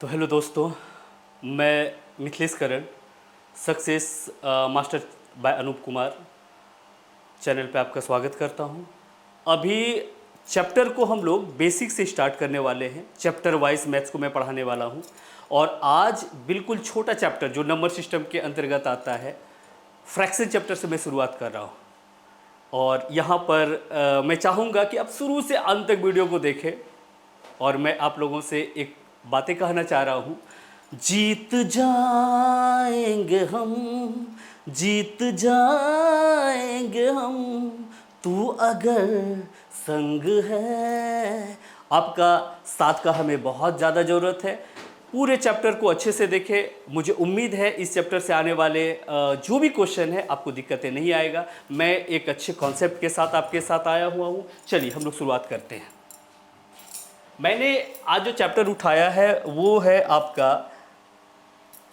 तो हेलो दोस्तों, मैं Mithilesh Karan, success master by Anoop Kumar channel पे आपका स्वागत करता हूं। अभी चैप्टर को हम लोग बेसिक से स्टार्ट करने वाले हैं। चैप्टर वाइज मैथ्स को मैं पढ़ाने वाला हूं और आज बिल्कुल छोटा चैप्टर जो नंबर सिस्टम के अंतर्गत आता है, फ्रैक्शन चैप्टर से मैं शुरुआत कर रहा हूँ। और यहाँ पर मैं चाहूँगा कि आप शुरू से अंत तक वीडियो को देखें और मैं आप लोगों से एक बातें कहना चाह रहा हूँ। जीत जाएंगे हम, जीत जाएंगे हम, तू अगर संग है। आपका साथ का हमें बहुत ज़्यादा ज़रूरत है। पूरे चैप्टर को अच्छे से देखें। मुझे उम्मीद है इस चैप्टर से आने वाले जो भी क्वेश्चन है आपको दिक्कतें नहीं आएगा। मैं एक अच्छे कॉन्सेप्ट के साथ आपके साथ आया हुआ हूँ। चलिए हम लोग शुरुआत करते हैं। मैंने आज जो चैप्टर उठाया है वो है आपका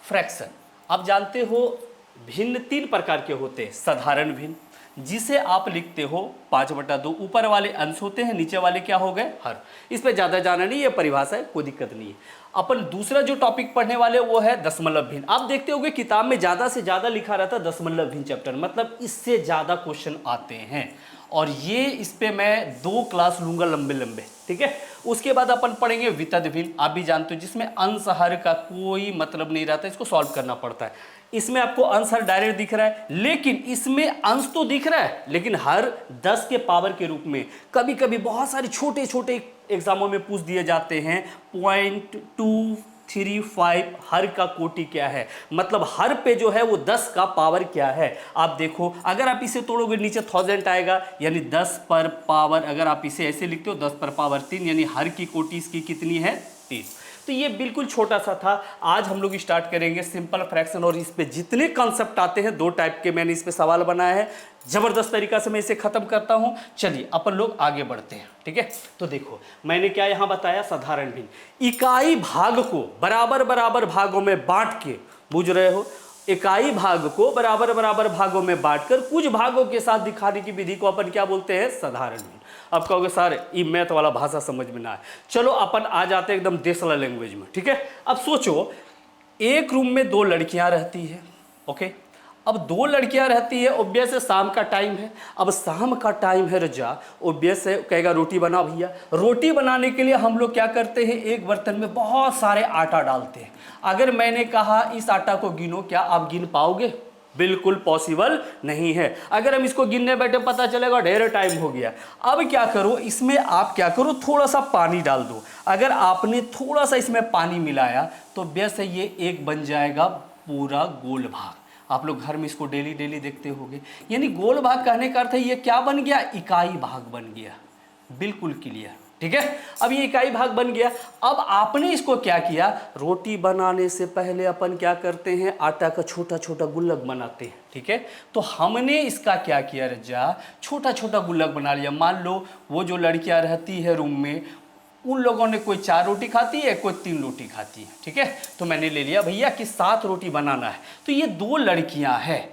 फ्रैक्शन। आप जानते हो भिन्न तीन प्रकार के होते हैं। साधारण भिन्न, जिसे आप लिखते हो 5/2। ऊपर वाले अंश होते हैं, नीचे वाले क्या हो गए, हर। इस पे ज़्यादा जाना नहीं, ये परिभाषा है, कोई दिक्कत नहीं है। अपन दूसरा जो टॉपिक पढ़ने वाले वो है दशमलव भिन्न। आप देखते होगे किताब में ज़्यादा से ज़्यादा लिखा रहता है दशमलव भिन्न चैप्टर, मतलब इससे ज़्यादा क्वेश्चन आते हैं। और ये इस पे मैं 2 क्लास लूंगा लंबे लंबे, ठीक है। उसके बाद अपन पढ़ेंगे वितद भिन्न। आप भी जानते हो जिसमें अंश हर का कोई मतलब नहीं रहता, इसको सॉल्व करना पड़ता है। इसमें आपको अंश हर डायरेक्ट दिख रहा है, लेकिन इसमें अंश तो दिख रहा है लेकिन हर 10 के पावर के रूप में कभी कभी बहुत सारे छोटे छोटे एग्जामों में पूछ दिए जाते हैं। 0.235 हर का कोटि क्या है, मतलब हर पे जो है वो 10 का पावर क्या है। आप देखो, अगर आप इसे तोड़ोगे नीचे 1000 आएगा, यानी 10 पर पावर, अगर आप इसे ऐसे लिखते हो 10 पर पावर 3, यानी हर की कोटि इसकी कितनी है, 3। तो ये बिल्कुल छोटा सा था। आज हम लोग स्टार्ट करेंगे सिंपल फ्रैक्शन और इस पे जितने कॉन्सेप्ट आते हैं, 2 टाइप के मैंने इस पे सवाल बनाया है। जबरदस्त तरीका से मैं इसे खत्म करता हूं। चलिए अपन लोग आगे बढ़ते हैं, ठीक है। तो देखो मैंने क्या यहां बताया, साधारण भिन्न। इकाई भाग को बराबर बराबर भागों में बांट के, बुझ रहे हो, इकाई भाग को बराबर बराबर भागों में बांटकर कुछ भागों के साथ दिखाने की विधि को अपन क्या बोलते हैं, साधारण भिन्न। अब कहोगे सर ये मैथ वाला भाषा समझ में ना आए, चलो अपन आ जाते हैं एकदम देशला लैंग्वेज में, ठीक है। अब सोचो एक रूम में 2 लड़कियां रहती है, ओके। अब 2 लड़कियां रहती है, ऑब्वियस है शाम का टाइम है। अब शाम का टाइम है रजा, ऑब्वियस है कहेगा रोटी बना भैया। रोटी बनाने के लिए हम लोग क्या करते हैं, एक बर्तन में बहुत सारे आटा डालते हैं। अगर मैंने कहा इस आटा को गिनो, क्या आप गिन पाओगे? बिल्कुल पॉसिबल नहीं है। अगर हम इसको गिनने बैठे पता चलेगा ढेर टाइम हो गया। अब क्या करो, इसमें आप क्या करो, थोड़ा सा पानी डाल दो। अगर आपने थोड़ा सा इसमें पानी मिलाया तो बेस है ये एक बन जाएगा पूरा गोल भाग। आप लोग घर में इसको डेली डेली देखते होंगे। यानी गोल भाग कहने का अर्थ है ये क्या बन गया, इकाई भाग बन गया। बिल्कुल क्लियर, ठीक है। अब ये इकाई भाग बन गया। अब आपने इसको क्या किया, रोटी बनाने से पहले अपन क्या करते हैं, आटा का छोटा छोटा गुल्लक बनाते हैं, ठीक है। तो हमने इसका क्या किया रजा, छोटा छोटा गुल्लक बना लिया। मान लो वो जो लड़कियां रहती है रूम में, उन लोगों ने कोई 4 रोटी खाती है, कोई 3 रोटी खाती है, ठीक है। तो मैंने ले लिया भैया कि 7 रोटी बनाना है। तो ये 2 लड़कियां हैं,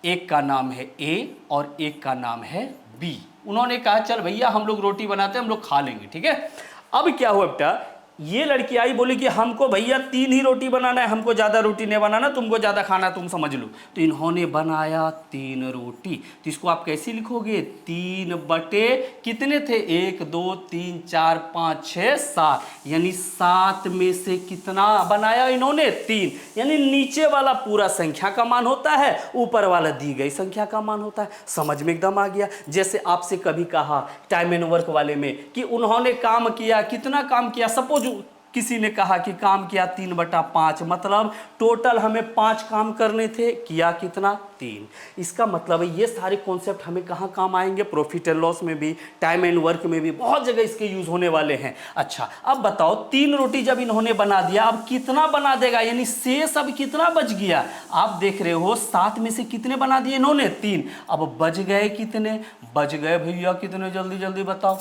एक का नाम है ए और एक का नाम है बी। उन्होंने कहा चल भैया हम लोग रोटी बनाते हैं, हम लोग खा लेंगे, ठीक है। अब क्या हुआ बेटा, ये लड़की आई, बोली कि हमको भैया 3 ही रोटी बनाना है, हमको ज़्यादा रोटी नहीं बनाना, तुमको ज़्यादा खाना तुम समझ लो। तो इन्होंने बनाया 3 रोटी। तो इसको आप कैसे लिखोगे, 3 बटे कितने थे, 1 2 3 4 5 6 7, यानी 7 में से कितना बनाया इन्होंने, 3। यानी नीचे वाला पूरा संख्या का मान होता है, ऊपर वाला दी गई संख्या का मान होता है। समझ में एकदम आ गया। जैसे आपसे कभी कहा टाइम एंड वर्क वाले में कि उन्होंने काम किया, कितना काम किया, सपोज किसी ने कहा कि काम किया 3/5, मतलब टोटल हमें 5 काम करने थे, किया कितना, 3। इसका मतलब है ये सारे कॉन्सेप्ट हमें कहाँ काम आएंगे, प्रॉफिट एंड लॉस में भी, टाइम एंड वर्क में भी, बहुत जगह इसके यूज होने वाले हैं। अच्छा अब बताओ 3 रोटी जब इन्होंने बना दिया, अब कितना बना देगा, यानी शेष अब कितना बच गया। आप देख रहे हो 7 में से कितने बना दिए इन्होंने, 3। अब बच गए कितने, बच गए भैया कितने, जल्दी जल्दी बताओ।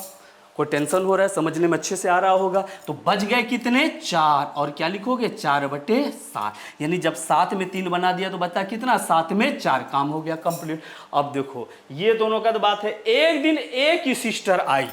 कोई टेंशन हो रहा है, समझने में अच्छे से आ रहा होगा। तो बच गए कितने, 4। और क्या लिखोगे, 4/7। यानी जब 7 में 3 बना दिया तो बता कितना, 7 में 4, काम हो गया कंप्लीट। अब देखो ये दोनों का तो बात है। एक दिन एक ही सिस्टर आई,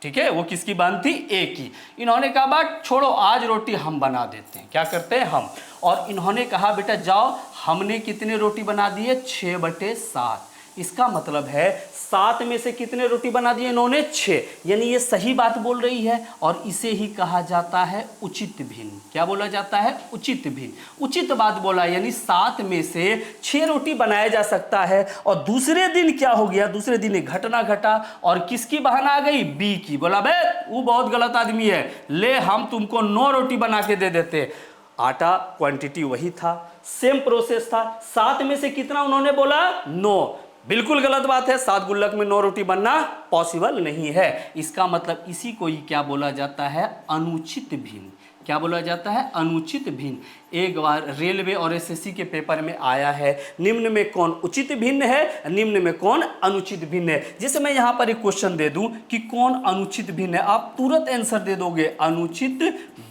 ठीक है, वो किसकी बहन थी? ए की। इन्होंने कहा बात छोड़ो, आज रोटी हम बना देते हैं। क्या करते हैं? हम। और इन्होंने कहा बेटा जाओ, हमने कितने रोटी बना दिए? 6/7। इसका मतलब है 7 में से कितने रोटी बना दिए इन्होंने? 6। यानी ये सही बात बोल रही है और इसे ही कहा जाता है उचित भिन्न। क्या बोला जाता है? उचित भिन्न। उचित बात बोला, यानी 7 में से 6 रोटी बनाया जा सकता है। और दूसरे दिन क्या हो गया? दूसरे दिन एक घटना घटा और किसकी बहन आ गई? बी की। बोला बे वो बहुत गलत आदमी है, ले हम तुमको 9 रोटी बना के दे देते। आटा क्वांटिटी वही था, सेम प्रोसेस था। 7 में से कितना उन्होंने बोला? 9। बिल्कुल गलत बात है, 7 गुल्लक में 9 रोटी बनना पॉसिबल नहीं है। इसका मतलब इसी को ही क्या बोला जाता है? अनुचित भिन्न। क्या बोला जाता है? अनुचित भिन्न। एक बार रेलवे और एसएससी के पेपर में आया है, निम्न में कौन उचित भिन्न है, निम्न में कौन अनुचित भिन्न है। जैसे मैं यहां पर एक क्वेश्चन दे दूं कि कौन अनुचित भिन्न है, आप तुरंत आंसर दे दोगे। अनुचित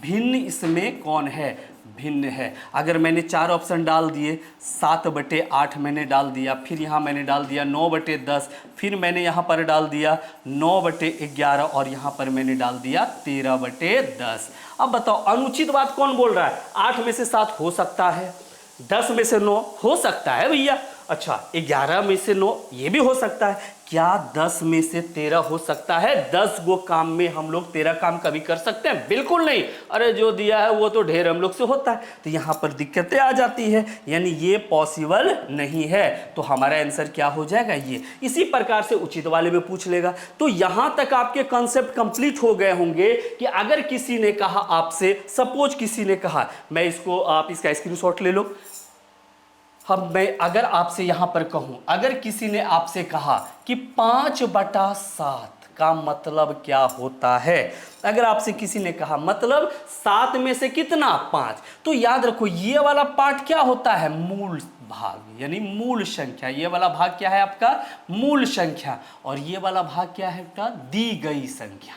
भिन्न इसमें कौन है? भिन्न है। अगर मैंने 4 ऑप्शन डाल दिए, 7/8 मैंने डाल दिया, फिर यहाँ मैंने डाल दिया 9/10, फिर मैंने यहाँ पर डाल दिया 9/11 और यहाँ पर मैंने डाल दिया 13/10। अब बताओ अनुचित बात कौन बोल रहा है? 8 में से 7 हो सकता है, 10 में से 9 हो सकता है भैया। अच्छा 11 में से 9 ये भी हो सकता है। क्या 10 में से 13 हो सकता है? 10 गो काम में हम लोग 13 काम कभी कर सकते हैं? बिल्कुल नहीं। अरे जो दिया है वो तो ढेर हम लोग से होता है। तो यहाँ पर दिक्कतें आ जाती है, यानी ये पॉसिबल नहीं है। तो हमारा आंसर क्या हो जाएगा? ये। इसी प्रकार से उचित वाले में पूछ लेगा। तो यहाँ तक आपके कॉन्सेप्ट कंप्लीट हो गए होंगे कि अगर किसी ने कहा आपसे, सपोज किसी ने कहा, मैं इसको, आप इसका स्क्रीनशॉट ले लो। अब मैं अगर आपसे यहां पर कहूं, अगर किसी ने आपसे कहा कि 5/7 का मतलब क्या होता है, अगर आपसे किसी ने कहा मतलब 7 में से कितना? 5, तो याद रखो ये वाला पार्ट क्या होता है? मूल भाग, यानी मूल संख्या। ये वाला भाग क्या है आपका? मूल संख्या। और ये वाला भाग क्या है आपका? दी गई संख्या।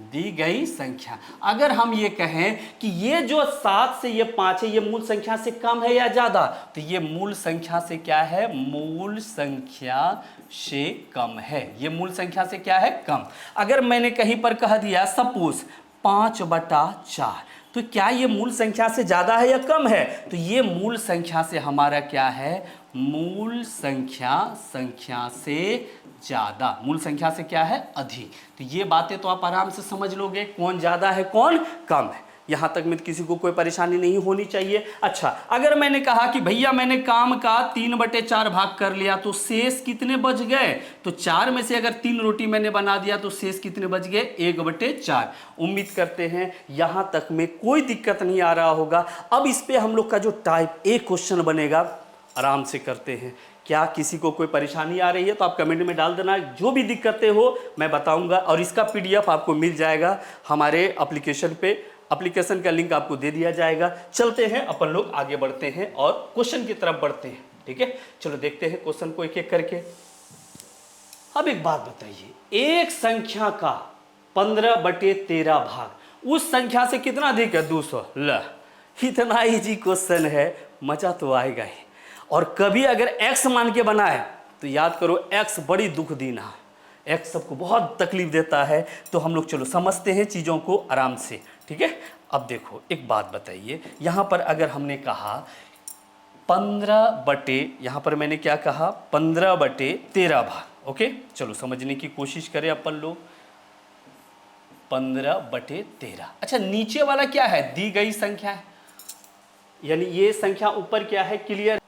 दी गई संख्या। अगर हम ये कहें कि ये जो 7 से ये 5 है, ये मूल संख्या से कम है या ज्यादा, तो ये मूल संख्या से क्या है? मूल संख्या से कम है। ये मूल संख्या से क्या है? कम। अगर मैंने कहीं पर कह दिया सपोज 5/4, तो क्या ये मूल संख्या से ज्यादा है या कम है? तो ये मूल संख्या से हमारा क्या है? मूल संख्या से ज्यादा। मूल संख्या से क्या है? अधिक। तो ये बातें तो आप आराम से समझ लोगे, कौन ज्यादा है कौन कम है। यहां तक में किसी को कोई परेशानी नहीं होनी चाहिए। अच्छा अगर मैंने कहा कि भैया मैंने काम का 3/4 भाग कर लिया, तो शेष कितने बच गए? तो 4 में से अगर 3 रोटी मैंने बना दिया तो शेष कितने बच गए? 1/4। उम्मीद करते हैं यहां तक में कोई दिक्कत नहीं आ रहा होगा। अब इस पे हम लोग का जो टाइप ए क्वेश्चन बनेगा, आराम से करते हैं। क्या किसी को कोई परेशानी आ रही है तो आप कमेंट में डाल देना, जो भी दिक्कतें हो मैं बताऊंगा। और इसका पीडीएफ आपको मिल जाएगा हमारे एप्लीकेशन पे, एप्लीकेशन का लिंक आपको दे दिया जाएगा। चलते हैं अपन लोग आगे बढ़ते हैं और क्वेश्चन की तरफ बढ़ते हैं। ठीक है, चलो देखते हैं क्वेश्चन को एक एक करके। अब एक बात बताइए, एक संख्या का 15/13 भाग उस संख्या से कितना अधिक है? 200। ल इतना इजी क्वेश्चन है, मजा तो आएगा ही। और कभी अगर x मान के बनाए तो याद करो x बड़ी दुख दीना, x सबको बहुत तकलीफ देता है। तो हम लोग चलो समझते हैं चीज़ों को आराम से। ठीक है, अब देखो एक बात बताइए, यहाँ पर अगर हमने कहा 15 यहाँ पर मैंने क्या कहा? 15/13 भाग। ओके, चलो समझने की कोशिश करें अपन लोग। 15/13। अच्छा नीचे वाला क्या है? दी गई संख्या है, यानी ये संख्या ऊपर क्या है? क्लियर।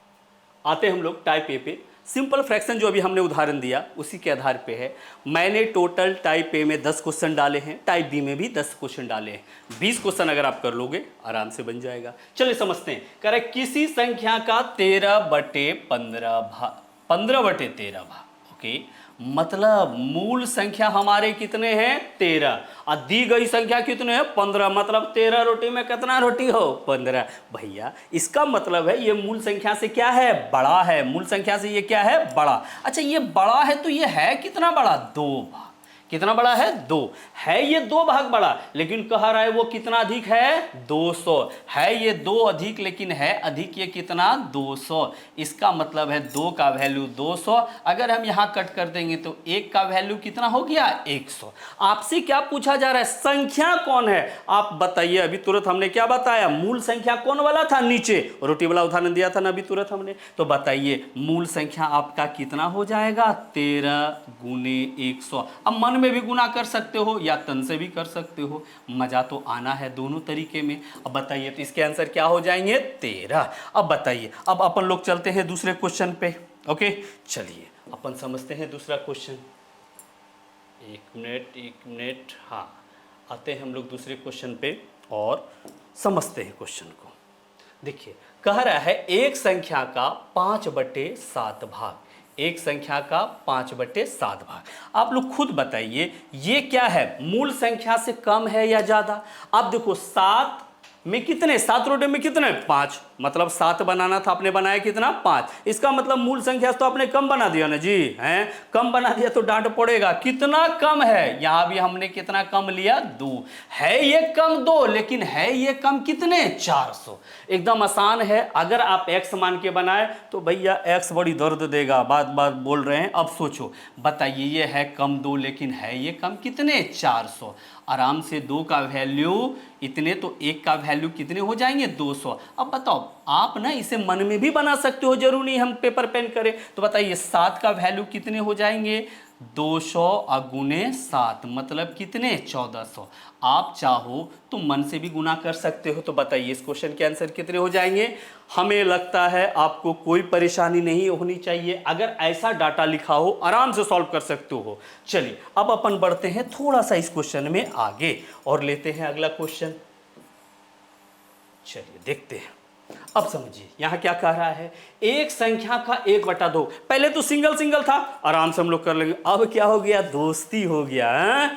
आते हम लोग टाइप ए पे। सिंपल फ्रैक्शन जो अभी हमने उदाहरण दिया उसी के आधार पे है। मैंने टोटल टाइप ए में 10 क्वेश्चन डाले हैं, टाइप बी में भी 10 क्वेश्चन डाले हैं। 20 क्वेश्चन अगर आप कर लोगे आराम से बन जाएगा। चलिए समझते हैं। कह रहे किसी संख्या का 13/15 भाग, 15/13 भाग। ओके, मतलब मूल संख्या हमारे कितने हैं? 13। और दी गई संख्या कितने हैं? 15। मतलब 13 रोटी में कितना रोटी हो? 15। भैया इसका मतलब है ये मूल संख्या से क्या है? बड़ा है। मूल संख्या से ये क्या है? बड़ा। अच्छा ये बड़ा है तो ये है कितना बड़ा? 2 भाग। कितना बड़ा है 2 है, ये 2 भाग बड़ा, लेकिन कह रहा है वो कितना अधिक है 200 है, ये 2 अधिक लेकिन है अधिक ये कितना 200। इसका मतलब है 2 का वैल्यू 200। अगर हम यहां कट कर देंगे तो 1 का वैल्यू कितना हो गया 100। आपसे क्या पूछा जा रहा है, संख्या कौन है, आप बताइए। अभी तुरंत हमने क्या बताया, मूल संख्या कौन वाला था, नीचे रोटी वाला उदाहरण दिया था ना अभी तुरंत हमने। तो बताइए मूल संख्या आपका कितना हो जाएगा 13 गुने 100। अब मन में भी गुना कर सकते हो या तन से भी कर सकते हो, मजा तो आना है दोनों तरीके में। अब बताइए तो इसके आंसर क्या हो जाएंगे 13। अब बताइए, अब अपन लोग चलते हैं दूसरे क्वेश्चन पे। ओके चलिए अपन समझते हैं दूसरा क्वेश्चन। एक मिनट, हाँ आते हैं हम लोग दूसरे क्वेश्चन पे और समझते हैं क्वेश्चन को। देखिए कह रहा है एक संख्या का 5/7 भाग, एक संख्या का 5/7 भाग। आप लोग खुद बताइए ये क्या है, मूल संख्या से कम है या ज्यादा। आप देखो 7 में कितने, 7 रोटी में कितने 5, मतलब 7 बनाना था, आपने बनाया कितना 5। इसका मतलब मूल संख्या तो आपने कम बना दिया ना जी, हैं कम बना दिया तो डांट पड़ेगा। कितना कम है, यहां भी हमने कितना कम लिया 2 है, ये कम 2 लेकिन है ये कम कितने 400। एकदम आसान है, अगर आप x मान के बनाए तो भैया x बड़ी दर्द देगा, बात बात बोल रहे हैं। अब सोचो बताइए ये है कम 2 लेकिन है ये कम कितने 400। आराम से 2 का वैल्यू इतने तो 1 का वैल्यू कितने हो जाएंगे 200। अब बताओ आप ना इसे मन में भी बना सकते हो, जरूरी नहीं हम पेपर पेन करें। तो बताइए 7 का वैल्यू कितने हो जाएंगे 200 गुने 7 मतलब कितने 1400। आप चाहो तो मन से भी गुना कर सकते हो। तो बताइए इस क्वेश्चन के आंसर कितने हो जाएंगे। हमें लगता है आपको कोई परेशानी नहीं होनी चाहिए, अगर ऐसा डाटा लिखा हो आराम से सॉल्व कर सकते हो। चलिए अब अपन बढ़ते हैं थोड़ा सा इस क्वेश्चन में आगे और लेते हैं अगला क्वेश्चन। चलिए देखते हैं, अब समझिए यहां क्या कह रहा है, एक संख्या का 1/2। पहले तो सिंगल सिंगल था, आराम से हम लोग कर लेंगे। अब क्या हो गया दोस्ती हो गया है?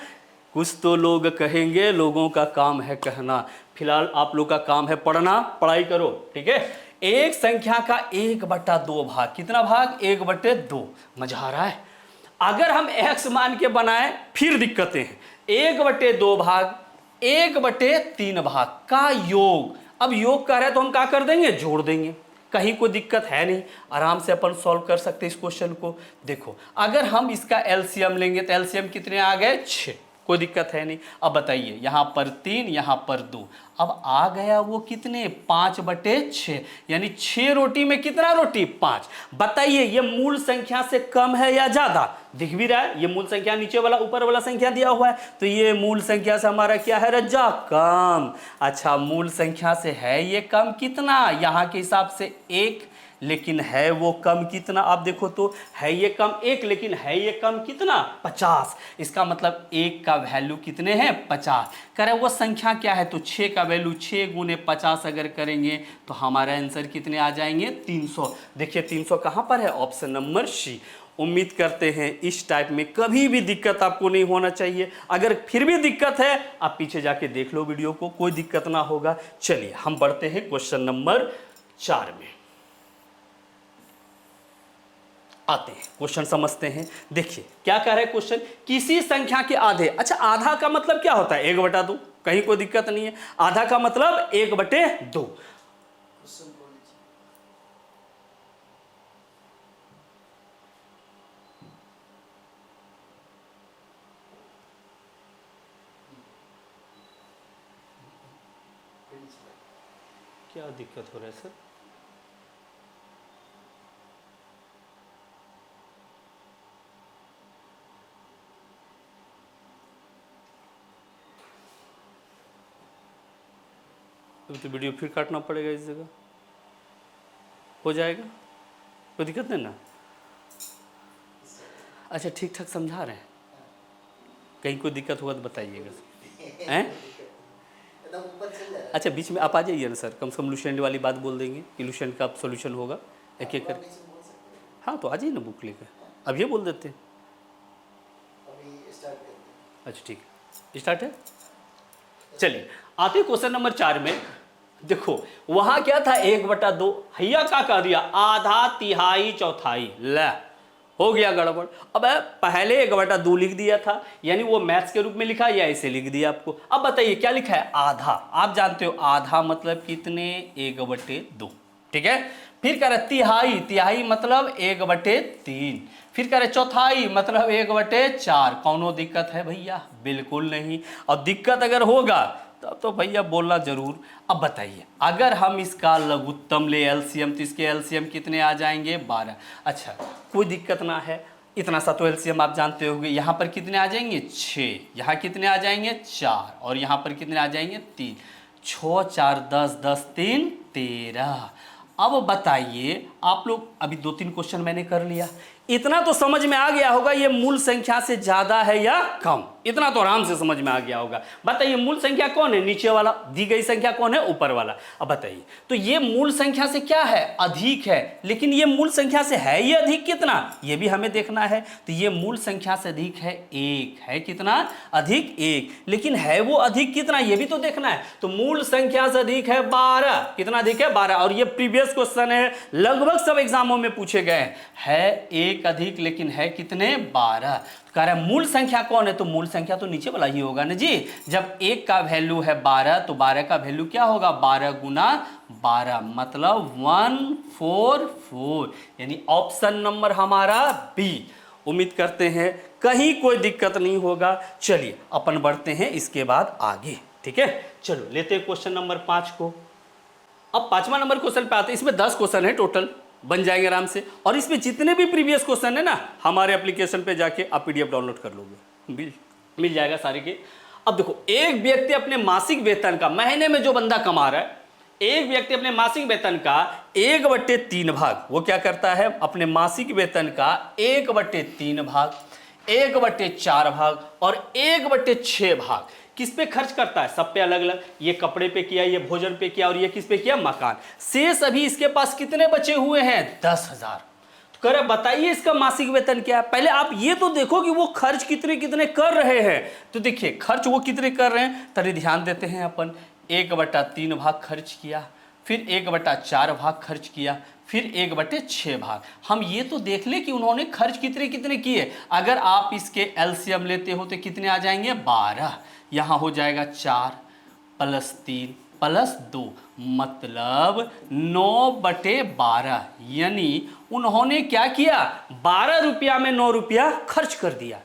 कुछ तो लोग कहेंगे लोगों का काम है कहना, फिलहाल आप लोग का काम है पढ़ना, पढ़ाई करो ठीक है। एक संख्या का 1/2 भाग, कितना भाग 1/2। मजा आ रहा है। अगर हम x मान के बनाए फिर दिक्कतें हैं। 1/2 भाग 1/3 भाग का योग। अब योग कर रहा है तो हम क्या कर देंगे जोड़ देंगे, कहीं कोई दिक्कत है नहीं, आराम से अपन सॉल्व कर सकते इस क्वेश्चन को। देखो अगर हम इसका एलसीएम लेंगे तो एलसीएम कितने आ गए 6, कोई दिक्कत है नहीं। अब बताइए यहाँ पर 3 यहाँ पर 2, अब आ गया वो कितने 5/6 यानी 6 रोटी में कितना रोटी 5। बताइए ये मूल संख्या से कम है या ज्यादा, दिख भी रहा है ये मूल संख्या नीचे वाला ऊपर वाला संख्या दिया हुआ है, तो ये मूल संख्या से हमारा क्या है रज्जा कम। अच्छा मूल संख्या से है ये कम कितना, यहाँ के हिसाब से 1 लेकिन है वो कम कितना। आप देखो तो है ये कम 1 लेकिन है ये कम कितना 50। इसका मतलब 1 का वैल्यू कितने हैं 50। कह रहे वो संख्या क्या है, तो 6 का वैल्यू 6 गुने 50 अगर करेंगे तो हमारा आंसर कितने आ जाएंगे 300। देखिए 300 कहाँ पर है, ऑप्शन नंबर सी। उम्मीद करते हैं इस टाइप में कभी भी दिक्कत आपको नहीं होना चाहिए। अगर फिर भी दिक्कत है आप पीछे जाके देख लो वीडियो को, कोई दिक्कत ना होगा। चलिए हम बढ़ते हैं क्वेश्चन नंबर 4 में आते हैं, क्वेश्चन समझते हैं। देखिए क्या कह रहा है क्वेश्चन, किसी संख्या के आधे। अच्छा आधा का मतलब क्या होता है 1/2, कहीं कोई दिक्कत नहीं है। आधा का मतलब 1/2। क्या दिक्कत हो रहा है सर? तो वीडियो फिर काटना पड़ेगा इस जगह, हो जाएगा कोई दिक्कत नहीं ना। अच्छा ठीक ठाक समझा रहे हैं, कहीं कोई दिक्कत होगा तो बताइएगा हैं। अच्छा बीच में आप आ जाइए ना सर, कम से कम लुसेंट वाली बात बोल देंगे कि लुसेंट का सोल्यूशन होगा एक एक कर। हाँ तो आ जाइए ना बुक लेकर, अब ये बोल देते हैं। अच्छा ठीक है स्टार्ट है। चलिए आते क्वेश्चन नंबर 4 में। देखो वहां क्या था 1/2, हैया क्या कह दिया आधा तिहाई चौथाई। ले हो गया गड़बड़। अब पहले 1/2 लिख दिया था, यानी वो मैथ्स के रूप में लिखा या ऐसे लिख दिया आपको। अब बताइए क्या लिखा है, आधा। आप जानते हो आधा मतलब कितने, 1/2, ठीक है। फिर कह रहे तिहाई, तिहाई मतलब 1/3। फिर कह रहे चौथाई मतलब 1/4। कौनो दिक्कत है भैया, बिल्कुल नहीं। और दिक्कत अगर होगा तब तो भैया बोलना जरूर। अब बताइए अगर हम इसका लघुत्तम ले एलसीएम, तो इसके एलसीएम कितने आ जाएंगे, 12। अच्छा कोई दिक्कत ना है, इतना सा तो एलसीएम आप जानते होंगे। यहाँ पर कितने आ जाएंगे, 6। यहाँ कितने आ जाएंगे, 4। और यहाँ पर कितने आ जाएंगे, 3। 6 4 10, 10 3 13। अब बताइए आप लोग, अभी 2-3 क्वेश्चन मैंने कर लिया, इतना तो समझ में आ गया होगा ये मूल संख्या से ज्यादा है या कम, इतना तो आराम से समझ में आ गया होगा। बताइए मूल संख्या कौन है, नीचे वाला, दी गई संख्या कौन है, ऊपर वाला। अब बताइए तो ये मूल संख्या से क्या है, अधिक है, लेकिन ये मूल संख्या से है ये अधिक कितना, ये भी हमें देखना है। तो ये मूल संख्या से अधिक है 1, है कितना, अधिक 1, लेकिन है वो अधिक कितना, ये भी तो देखना है। तो मूल संख्या से अधिक है 12, कितना अधिक है, 12। और ये प्रीवियस क्वेश्चन है, लगभग सब एग्जामों में पूछे गए है 1 अधिक, लेकिन है कितने, 12। तो कह रहा है मूल संख्या कौन है, तो मूल संख्या तो नीचे वाला ही होगा ना जी। जब 1 का वैल्यू है 12, तो 12 का वैल्यू क्या होगा, 12 गुना 12 मतलब 144, यानी ऑप्शन नंबर हमारा बी। उम्मीद करते हैं कहीं कोई दिक्कत नहीं होगा। चलिए अपन बढ़ते हैं इसके बाद आगे, ठीक है। चलो लेते हैं क्वेश्चन नंबर 5 को। अब 5वां नंबर क्वेश्चन पे आते हैं। इसमें 10 क्वेश्चन है टोटल, बन जाएंगे आराम से। और इसमें जितने भी प्रीवियस क्वेश्चन है ना, हमारे एप्लीकेशन पे जाके आप पीडीएफ डाउनलोड कर लोगे, मिल जाएगा सारे के। अब देखो, एक व्यक्ति अपने मासिक वेतन का, महीने में जो बंदा कमा रहा है, एक व्यक्ति अपने मासिक वेतन का 1/3 भाग, वो क्या करता है, अपने मासिक वेतन का 1/3 भाग, 1/4 भाग और 1/6 भाग किस पे खर्च करता है, सब पे अलग अलग। ये कपड़े पे किया, ये भोजन पे किया, और ये किस पे किया, मकान। शेष अभी इसके पास कितने बचे हुए हैं, 10,000। तो कह रहे बताइए इसका मासिक वेतन क्या है। पहले आप ये तो देखो कि वो खर्च कितने कितने कर रहे हैं। तो देखिए खर्च वो कितने कर रहे हैं, तभी ध्यान देते हैं अपन। 1/3 भाग खर्च किया, फिर 1/4 भाग खर्च किया, फिर 1/6 भाग। हम ये तो देख ले कि उन्होंने खर्च कितने कितने किए। अगर आप इसके एलसीएम लेते हो तो कितने आ जाएंगे, 12। यहाँ हो जाएगा 4 + 3 + 2 मतलब 9/12, यानी उन्होंने क्या किया, 12 रुपया में 9 रुपया खर्च कर दिया।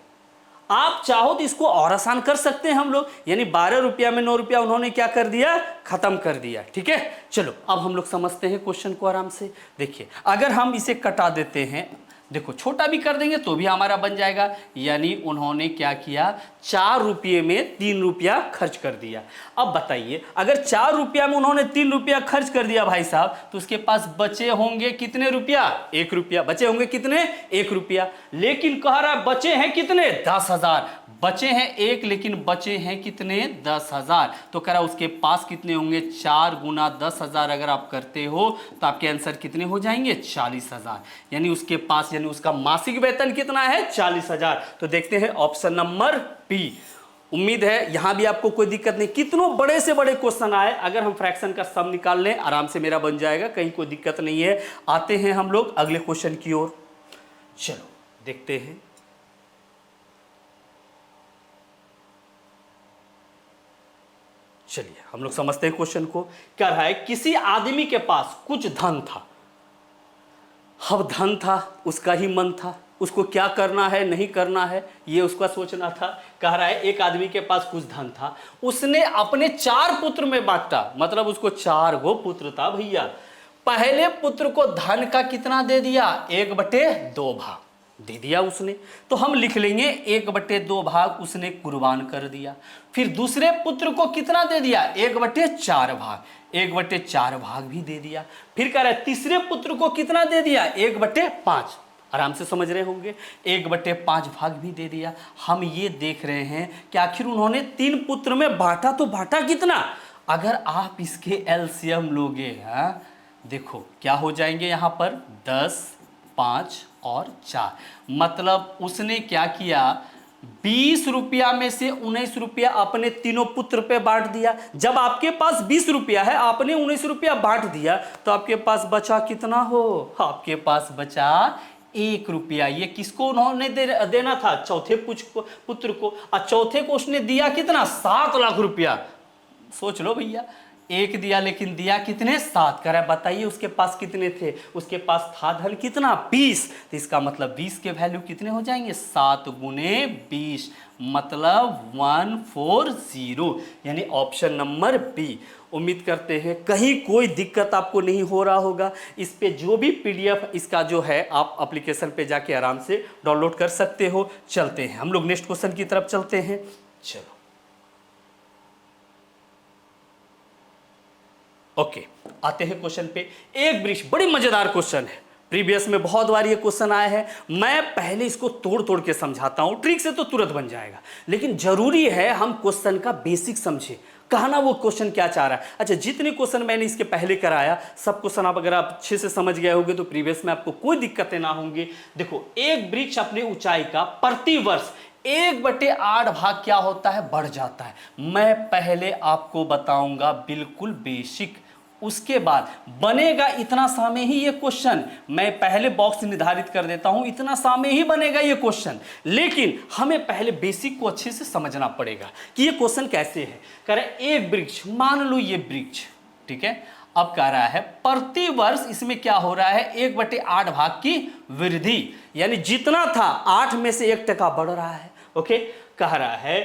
आप चाहो तो इसको और आसान कर सकते हैं हम लोग, यानी 12 रुपया में 9 रुपया उन्होंने क्या कर दिया, खत्म कर दिया। ठीक है, चलो अब हम लोग समझते हैं क्वेश्चन को आराम से। देखिए अगर हम इसे कटा देते हैं, देखो छोटा भी कर देंगे तो भी हमारा बन जाएगा। यानी उन्होंने क्या किया, 4 रुपये में 3 रुपया खर्च कर दिया। अब बताइए अगर 4 रुपया में उन्होंने 3 रुपया खर्च कर दिया भाई साहब, तो उसके पास बचे होंगे कितने रुपया, 1 रुपया। बचे होंगे कितने, 1 रुपया। लेकिन कह रहा है बचे हैं कितने, 10,000। बचे हैं 1, लेकिन बचे हैं कितने, 10,000। तो कह रहा उसके पास कितने होंगे, 4 गुना 10,000 अगर आप करते हो तो आपके आंसर कितने हो जाएंगे, 40,000। यानी उसके पास, यानी उसका मासिक वेतन कितना है, 40,000। तो देखते हैं ऑप्शन नंबर बी। उम्मीद है यहां भी आपको कोई दिक्कत नहीं। कितनों बड़े से बड़े क्वेश्चन आए, अगर हम फ्रैक्शन का सम निकाल लें आराम से मेरा बन जाएगा, कहीं कोई दिक्कत नहीं है। आते हैं हम लोग अगले क्वेश्चन की ओर। चलो देखते हैं। चलिए हम लोग समझते हैं क्वेश्चन को। क्या रहा है, किसी आदमी के पास कुछ धन था। अब धन था, उसका ही मन था, उसको क्या करना है नहीं करना है ये उसका सोचना था। कह रहा है एक आदमी के पास कुछ धन था, उसने अपने 4 पुत्र में बांटा, मतलब उसको 4 गो पुत्र था भैया। पहले पुत्र को धन का कितना दे दिया, 1/2 भाग दे दिया उसने। तो हम लिख लेंगे 1/2 भाग उसने कुर्बान कर दिया। फिर दूसरे पुत्र को कितना दे दिया, 1/4 भाग, 1/4 भाग भी दे दिया। फिर कह रहा है तीसरे पुत्र को कितना दे दिया, 1/5। आराम से समझ रहे होंगे, 1/5 भाग भी दे दिया। हम ये देख रहे हैं कि आखिर उन्होंने 3 पुत्र में बांटा, तो बांटा कितना। अगर आप इसके एलसीएम लोगे, देखो क्या हो जाएंगे यहाँ पर, 10, 5 और 4। मतलब उसने क्या किया, 20 रुपया में से 19 रुपया अपने तीनों पुत्र पे बांट दिया। जब आपके पास 20 रुपया है, आपने 19 रुपया बांट दिया, तो आपके पास बचा कितना हो, आपके पास बचा 1 रुपया। ये किसको उन्होंने देना था? चौथे पुत्र को। और चौथे को उसने दिया कितना? 7 लाख रुपया। सोच लो भैया, एक दिया लेकिन दिया कितने? 7। कह रहा है बताइए उसके पास कितने थे? उसके पास था धन कितना? 20। तो इसका मतलब 20 के वैल्यू कितने हो जाएंगे? 7 गुने 20 मतलब 140, यानी ऑप्शन नंबर बी। उम्मीद करते हैं कहीं कोई दिक्कत आपको नहीं हो रहा होगा। इस पे जो भी पीडीएफ इसका जो है आप एप्लीकेशन पे जाके आराम से डाउनलोड कर सकते हो। चलते हैं हम लोग नेक्स्ट क्वेश्चन की तरफ चलते हैं। चलो ओके, आते हैं क्वेश्चन पे। एक वृक्ष, बड़ी मजेदार क्वेश्चन है, प्रीवियस में बहुत बार ये क्वेश्चन आया है। मैं पहले इसको तोड़ तोड़ के समझाता हूं, ट्रिक से तो तुरंत बन जाएगा, लेकिन जरूरी है हम क्वेश्चन का बेसिक समझे, कहना वो क्वेश्चन क्या चाह रहा है। अच्छा, जितने क्वेश्चन मैंने इसके पहले कराया सब क्वेश्चन आप अगर आप अच्छे से समझ गए होंगे तो प्रीवियस में आपको कोई दिक्कतें ना होंगी। देखो, एक वृक्ष अपने ऊंचाई का प्रति वर्ष 1/8 भाग क्या होता है? बढ़ जाता है। मैं पहले आपको बताऊंगा बिल्कुल बेसिक, उसके बाद बनेगा इतना सा में ही ये क्वेश्चन। मैं पहले बॉक्स निर्धारित कर देता हूं, इतना सा में ही बनेगा ये क्वेश्चन, लेकिन हमें पहले बेसिक को अच्छे से समझना पड़ेगा कि ये क्वेश्चन कैसे है। कह रहे एक वृक्ष, मान लो ये वृक्ष, ठीक है। अब कह रहा है प्रति वर्ष इसमें क्या हो रहा है? 1/8 भाग की वृद्धि, यानी जितना था 8 में से 1% बढ़ रहा है। ओके, कह रहा है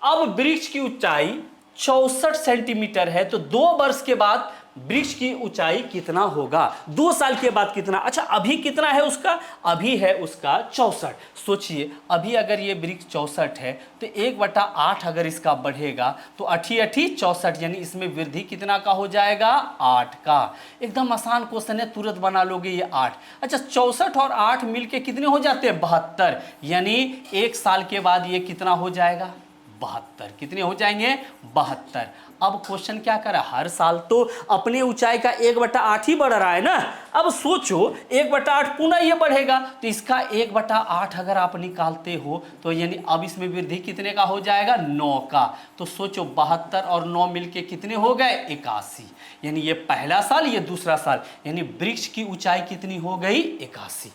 अब वृक्ष की ऊंचाई 64 सेंटीमीटर है, तो 2 वर्ष के बाद वृक्ष की ऊंचाई कितना होगा? 2 साल के बाद कितना? अच्छा, अभी कितना है उसका? अभी है उसका 64। सोचिए, अभी अगर ये वृक्ष 64 है तो 1/8 अगर इसका बढ़ेगा तो 8 64, यानी इसमें वृद्धि कितना का हो जाएगा? 8 का। एकदम आसान क्वेश्चन है, तुरंत बना लोगे ये 8। अच्छा, 64 और 8 मिलके कितने हो जाते हैं? 72, यानी 1 साल के बाद ये कितना हो जाएगा? 72। कितने हो जाएंगे? 72। अब क्वेश्चन क्या करा? हर साल तो अपने ऊंचाई का 1/8 ही बढ़ रहा है ना। अब सोचो 1/8 पुनः ये बढ़ेगा, तो इसका 1/8 अगर आप निकालते हो तो यानी अब इसमें वृद्धि कितने का हो जाएगा? 9 का। तो सोचो 72 और 9 मिलके कितने हो गए? 81। यानी ये पहला साल, ये दूसरा साल, यानी वृक्ष की ऊंचाई कितनी हो गई? 81।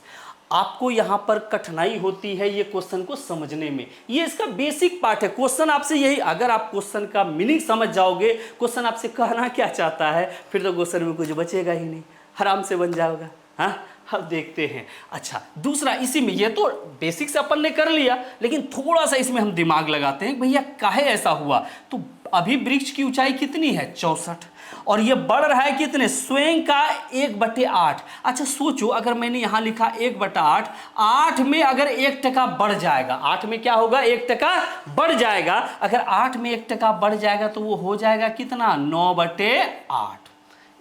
आपको यहां पर कठिनाई होती है ये क्वेश्चन को समझने में, ये इसका बेसिक पार्ट है। क्वेश्चन आपसे यही, अगर आप क्वेश्चन का मीनिंग समझ जाओगे, क्वेश्चन आपसे कहना क्या चाहता है, फिर तो क्वेश्चन में कुछ बचेगा ही नहीं, आराम से बन जाएगा। हाँ, अब देखते हैं। अच्छा, दूसरा इसी में, ये तो बेसिक से अपन ने कर लिया, लेकिन थोड़ा सा इसमें हम दिमाग लगाते हैं, भैया काहे ऐसा हुआ? तो अभी वृक्ष की ऊंचाई कितनी है? 64, और ये बढ़ रहा है कितने? स्वयं का 1/8। अच्छा सोचो, अगर मैंने यहां लिखा 1/8, 8 में अगर 1% बढ़ जाएगा, 8 में क्या होगा? 1% बढ़ जाएगा। अगर 8 में 1% बढ़ जाएगा तो वो हो जाएगा कितना? 9/8।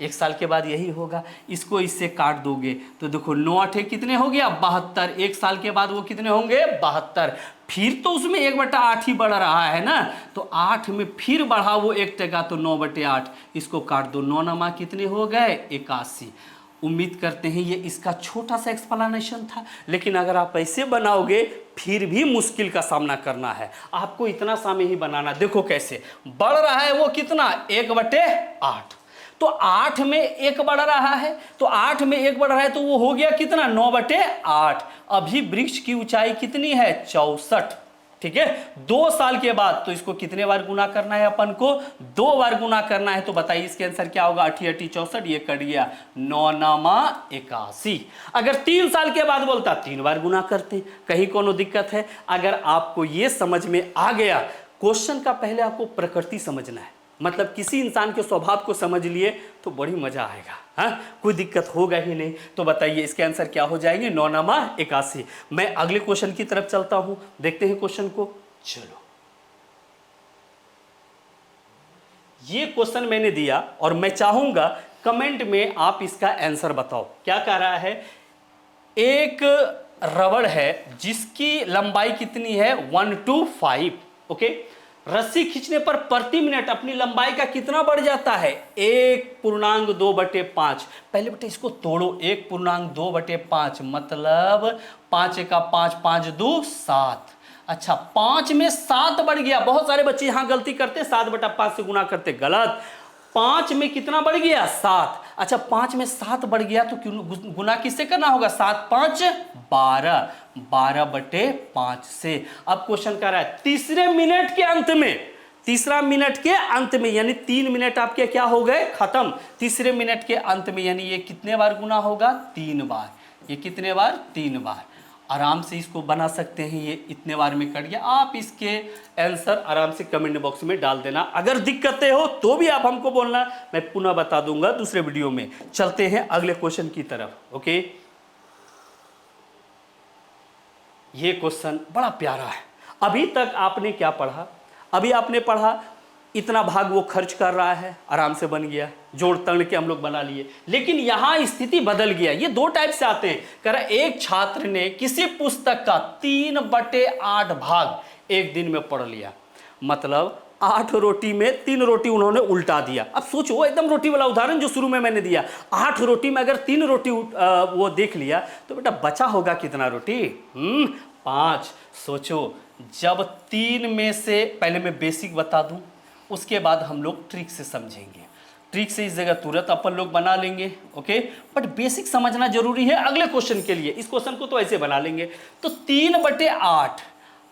1 साल के बाद यही होगा। इसको इससे काट दोगे तो देखो 9 8 कितने हो गया? 72। 1 साल के बाद वो कितने होंगे? 72। फिर तो उसमें 1/8 ही बढ़ रहा है ना, तो 8 में फिर बढ़ा वो 1%, तो 9/8। इसको काट दो, 9 नमा कितने हो गए? 81। उम्मीद करते हैं ये इसका छोटा सा एक्सप्लेनेशन था, लेकिन अगर आप ऐसे बनाओगे फिर भी मुश्किल का सामना करना है। आपको इतना सा में ही बनाना। देखो कैसे बढ़ रहा है वो कितना? 1/8। तो 8 में 1 बढ़ रहा है, तो 8 में 1 बढ़ रहा है तो वो हो गया कितना? 9/8। अभी वृक्ष की ऊंचाई कितनी है? 64। ठीक है, 2 साल के बाद तो इसको कितने बार गुना करना है अपन को? 2 बार गुना करना है। तो बताइए इसके आंसर क्या होगा? 8 8 64, ये कट गया, 9 9 81। अगर 3 साल के बाद बोलता 3 बार गुना करते, कहीं कोनो दिक्कत है? अगर आपको ये समझ में आ गया, क्वेश्चन का पहले आपको प्रकृति समझना है, मतलब किसी इंसान के स्वभाव को समझ लिए तो बड़ी मजा आएगा। हाँ, कोई दिक्कत होगा ही नहीं। तो बताइए इसके आंसर क्या हो जाएंगे? 9 9 81। मैं अगले क्वेश्चन की तरफ चलता हूं, देखते हैं क्वेश्चन को। चलो, ये क्वेश्चन मैंने दिया और मैं चाहूंगा कमेंट में आप इसका आंसर बताओ। क्या कह रहा है? एक रबड़ है जिसकी लंबाई कितनी है? 1 to 5। ओके, रस्सी खींचने पर प्रति मिनट अपनी लंबाई का कितना बढ़ जाता है? 1.2/5। पहले बेटे इसको तोड़ो, 1.2/5 मतलब 5 का 5, 5 2 7। अच्छा, 5 में 7 बढ़ गया। बहुत सारे बच्चे यहां गलती करते, 7/5 से गुना करते, गलत। 5 में कितना बढ़ गया? 7। अच्छा 5 में 7 बढ़ गया तो क्यों गुना किससे करना होगा? 7 5 12, 12/5 से। अब क्वेश्चन कर रहा है तीसरे मिनट के अंत में, तीसरा मिनट के अंत में, यानी 3 मिनट आपके क्या हो गए? खत्म। तीसरे मिनट के अंत में यानी ये कितने बार गुना होगा? 3 बार। ये कितने बार? 3 बार। आराम से इसको बना सकते हैं, ये इतने बार में कट गया। आप इसके आंसर आराम से कमेंट बॉक्स में डाल देना। अगर दिक्कतें हो तो भी आप हमको बोलना, मैं पुनः बता दूंगा दूसरे वीडियो में। चलते हैं अगले क्वेश्चन की तरफ। ओके, ये क्वेश्चन बड़ा प्यारा है। अभी तक आपने क्या पढ़ा? अभी आपने पढ़ा इतना भाग वो खर्च कर रहा है, आराम से बन गया, जोड़ तड़ के हम लोग बना लिए। लेकिन यहां स्थिति बदल गया। ये 2 टाइप से आते हैं। कह रहा एक छात्र ने किसी पुस्तक का 3/8 भाग एक दिन में पढ़ लिया, मतलब 8 रोटी में 3 रोटी उन्होंने उल्टा दिया। अब सोचो, एकदम रोटी वाला उदाहरण जो शुरू में मैंने दिया, 8 रोटी में अगर 3 रोटी वो देख लिया तो बेटा बचा होगा कितना रोटी? 5। सोचो, जब 3 में से, पहले मैं बेसिक बता दूं, उसके बाद हम लोग ट्रिक से समझेंगे। ट्रिक से इस जगह तुरंत अपन लोग बना लेंगे, ओके, बट बेसिक समझना जरूरी है अगले क्वेश्चन के लिए। इस क्वेश्चन को तो ऐसे बना लेंगे। तो 3/8,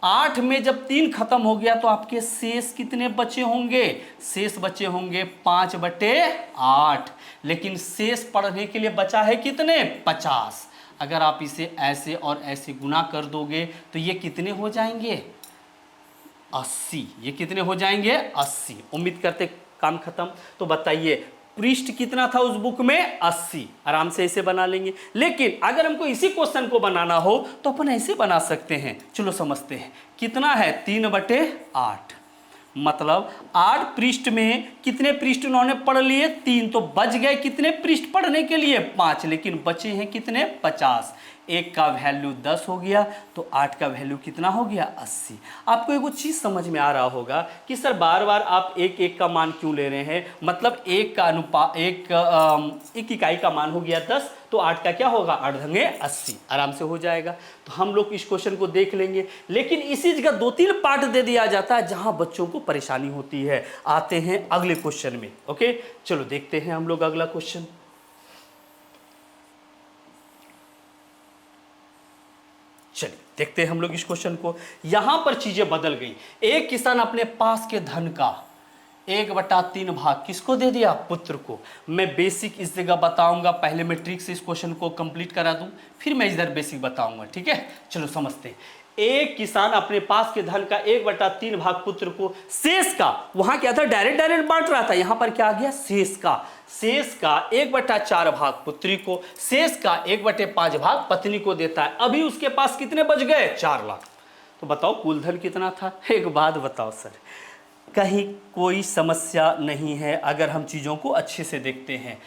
8 में जब 3 खत्म हो गया तो आपके शेष कितने बचे होंगे? शेष बचे होंगे 5/8। लेकिन शेष पढ़ने के लिए बचा है कितने? 50। अगर आप इसे ऐसे और ऐसे गुना कर दोगे तो ये कितने हो जाएंगे? 80। ये कितने हो जाएंगे? 80। उम्मीद करते काम खत्म। तो बताइए पृष्ठ कितना था उस बुक में? 80। आराम से इसे बना लेंगे। लेकिन अगर हमको इसी क्वेश्चन को बनाना हो तो अपन ऐसे बना सकते हैं। चलो समझते हैं। कितना है? 3/8, मतलब 8 पृष्ठ में कितने पृष्ठ उन्होंने पढ़ लिए? 3। तो बच गए कितने पृष्ठ पढ़ने के लिए? 5। लेकिन बचे हैं कितने? 50। 1 का वैल्यू 10 हो गया तो 8 का वैल्यू कितना हो गया? 80। आपको एक चीज समझ में आ रहा होगा कि सर बार बार आप 1 का मान क्यों ले रहे हैं? मतलब 1 का अनुपात, एक इकाई का मान हो गया 10, तो 8 का क्या होगा? 8 × 80। आराम से हो जाएगा। तो हम लोग इस क्वेश्चन को देख लेंगे। लेकिन इसी जगह 2-3 पार्ट दे दिया जाता है जहां बच्चों को परेशानी होती है। आते हैं अगले क्वेश्चन में। ओके, चलो देखते हैं हम लोग अगला क्वेश्चन। चलिए देखते हैं हम लोग इस क्वेश्चन को। यहां पर चीजें बदल गई। एक किसान अपने पास के धन का 1/3 भाग किसको दे दिया? पुत्र को। मैं बेसिक इस जगह बताऊंगा, पहले मैं ट्रिक से इस क्वेश्चन को कंप्लीट करा दूं, फिर मैं इधर बेसिक बताऊंगा। ठीक है, चलो समझते हैं। एक किसान अपने पास के धन का 1/3 भाग पुत्र को, शेष का, वहां क्या था? डायरेक्ट बांट रहा था, यहां पर क्या आ गया? शेष का। शेष का 1/4 भाग पुत्री को, शेष का 1/5 भाग पत्नी को देता है। अभी उसके पास कितने बच गए? 4 लाख। तो बताओ कुल धन कितना था? एक बात बताओ सर, कहीं कोई समस्या नहीं है अगर हम चीजों को अच्छे से देखते हैं।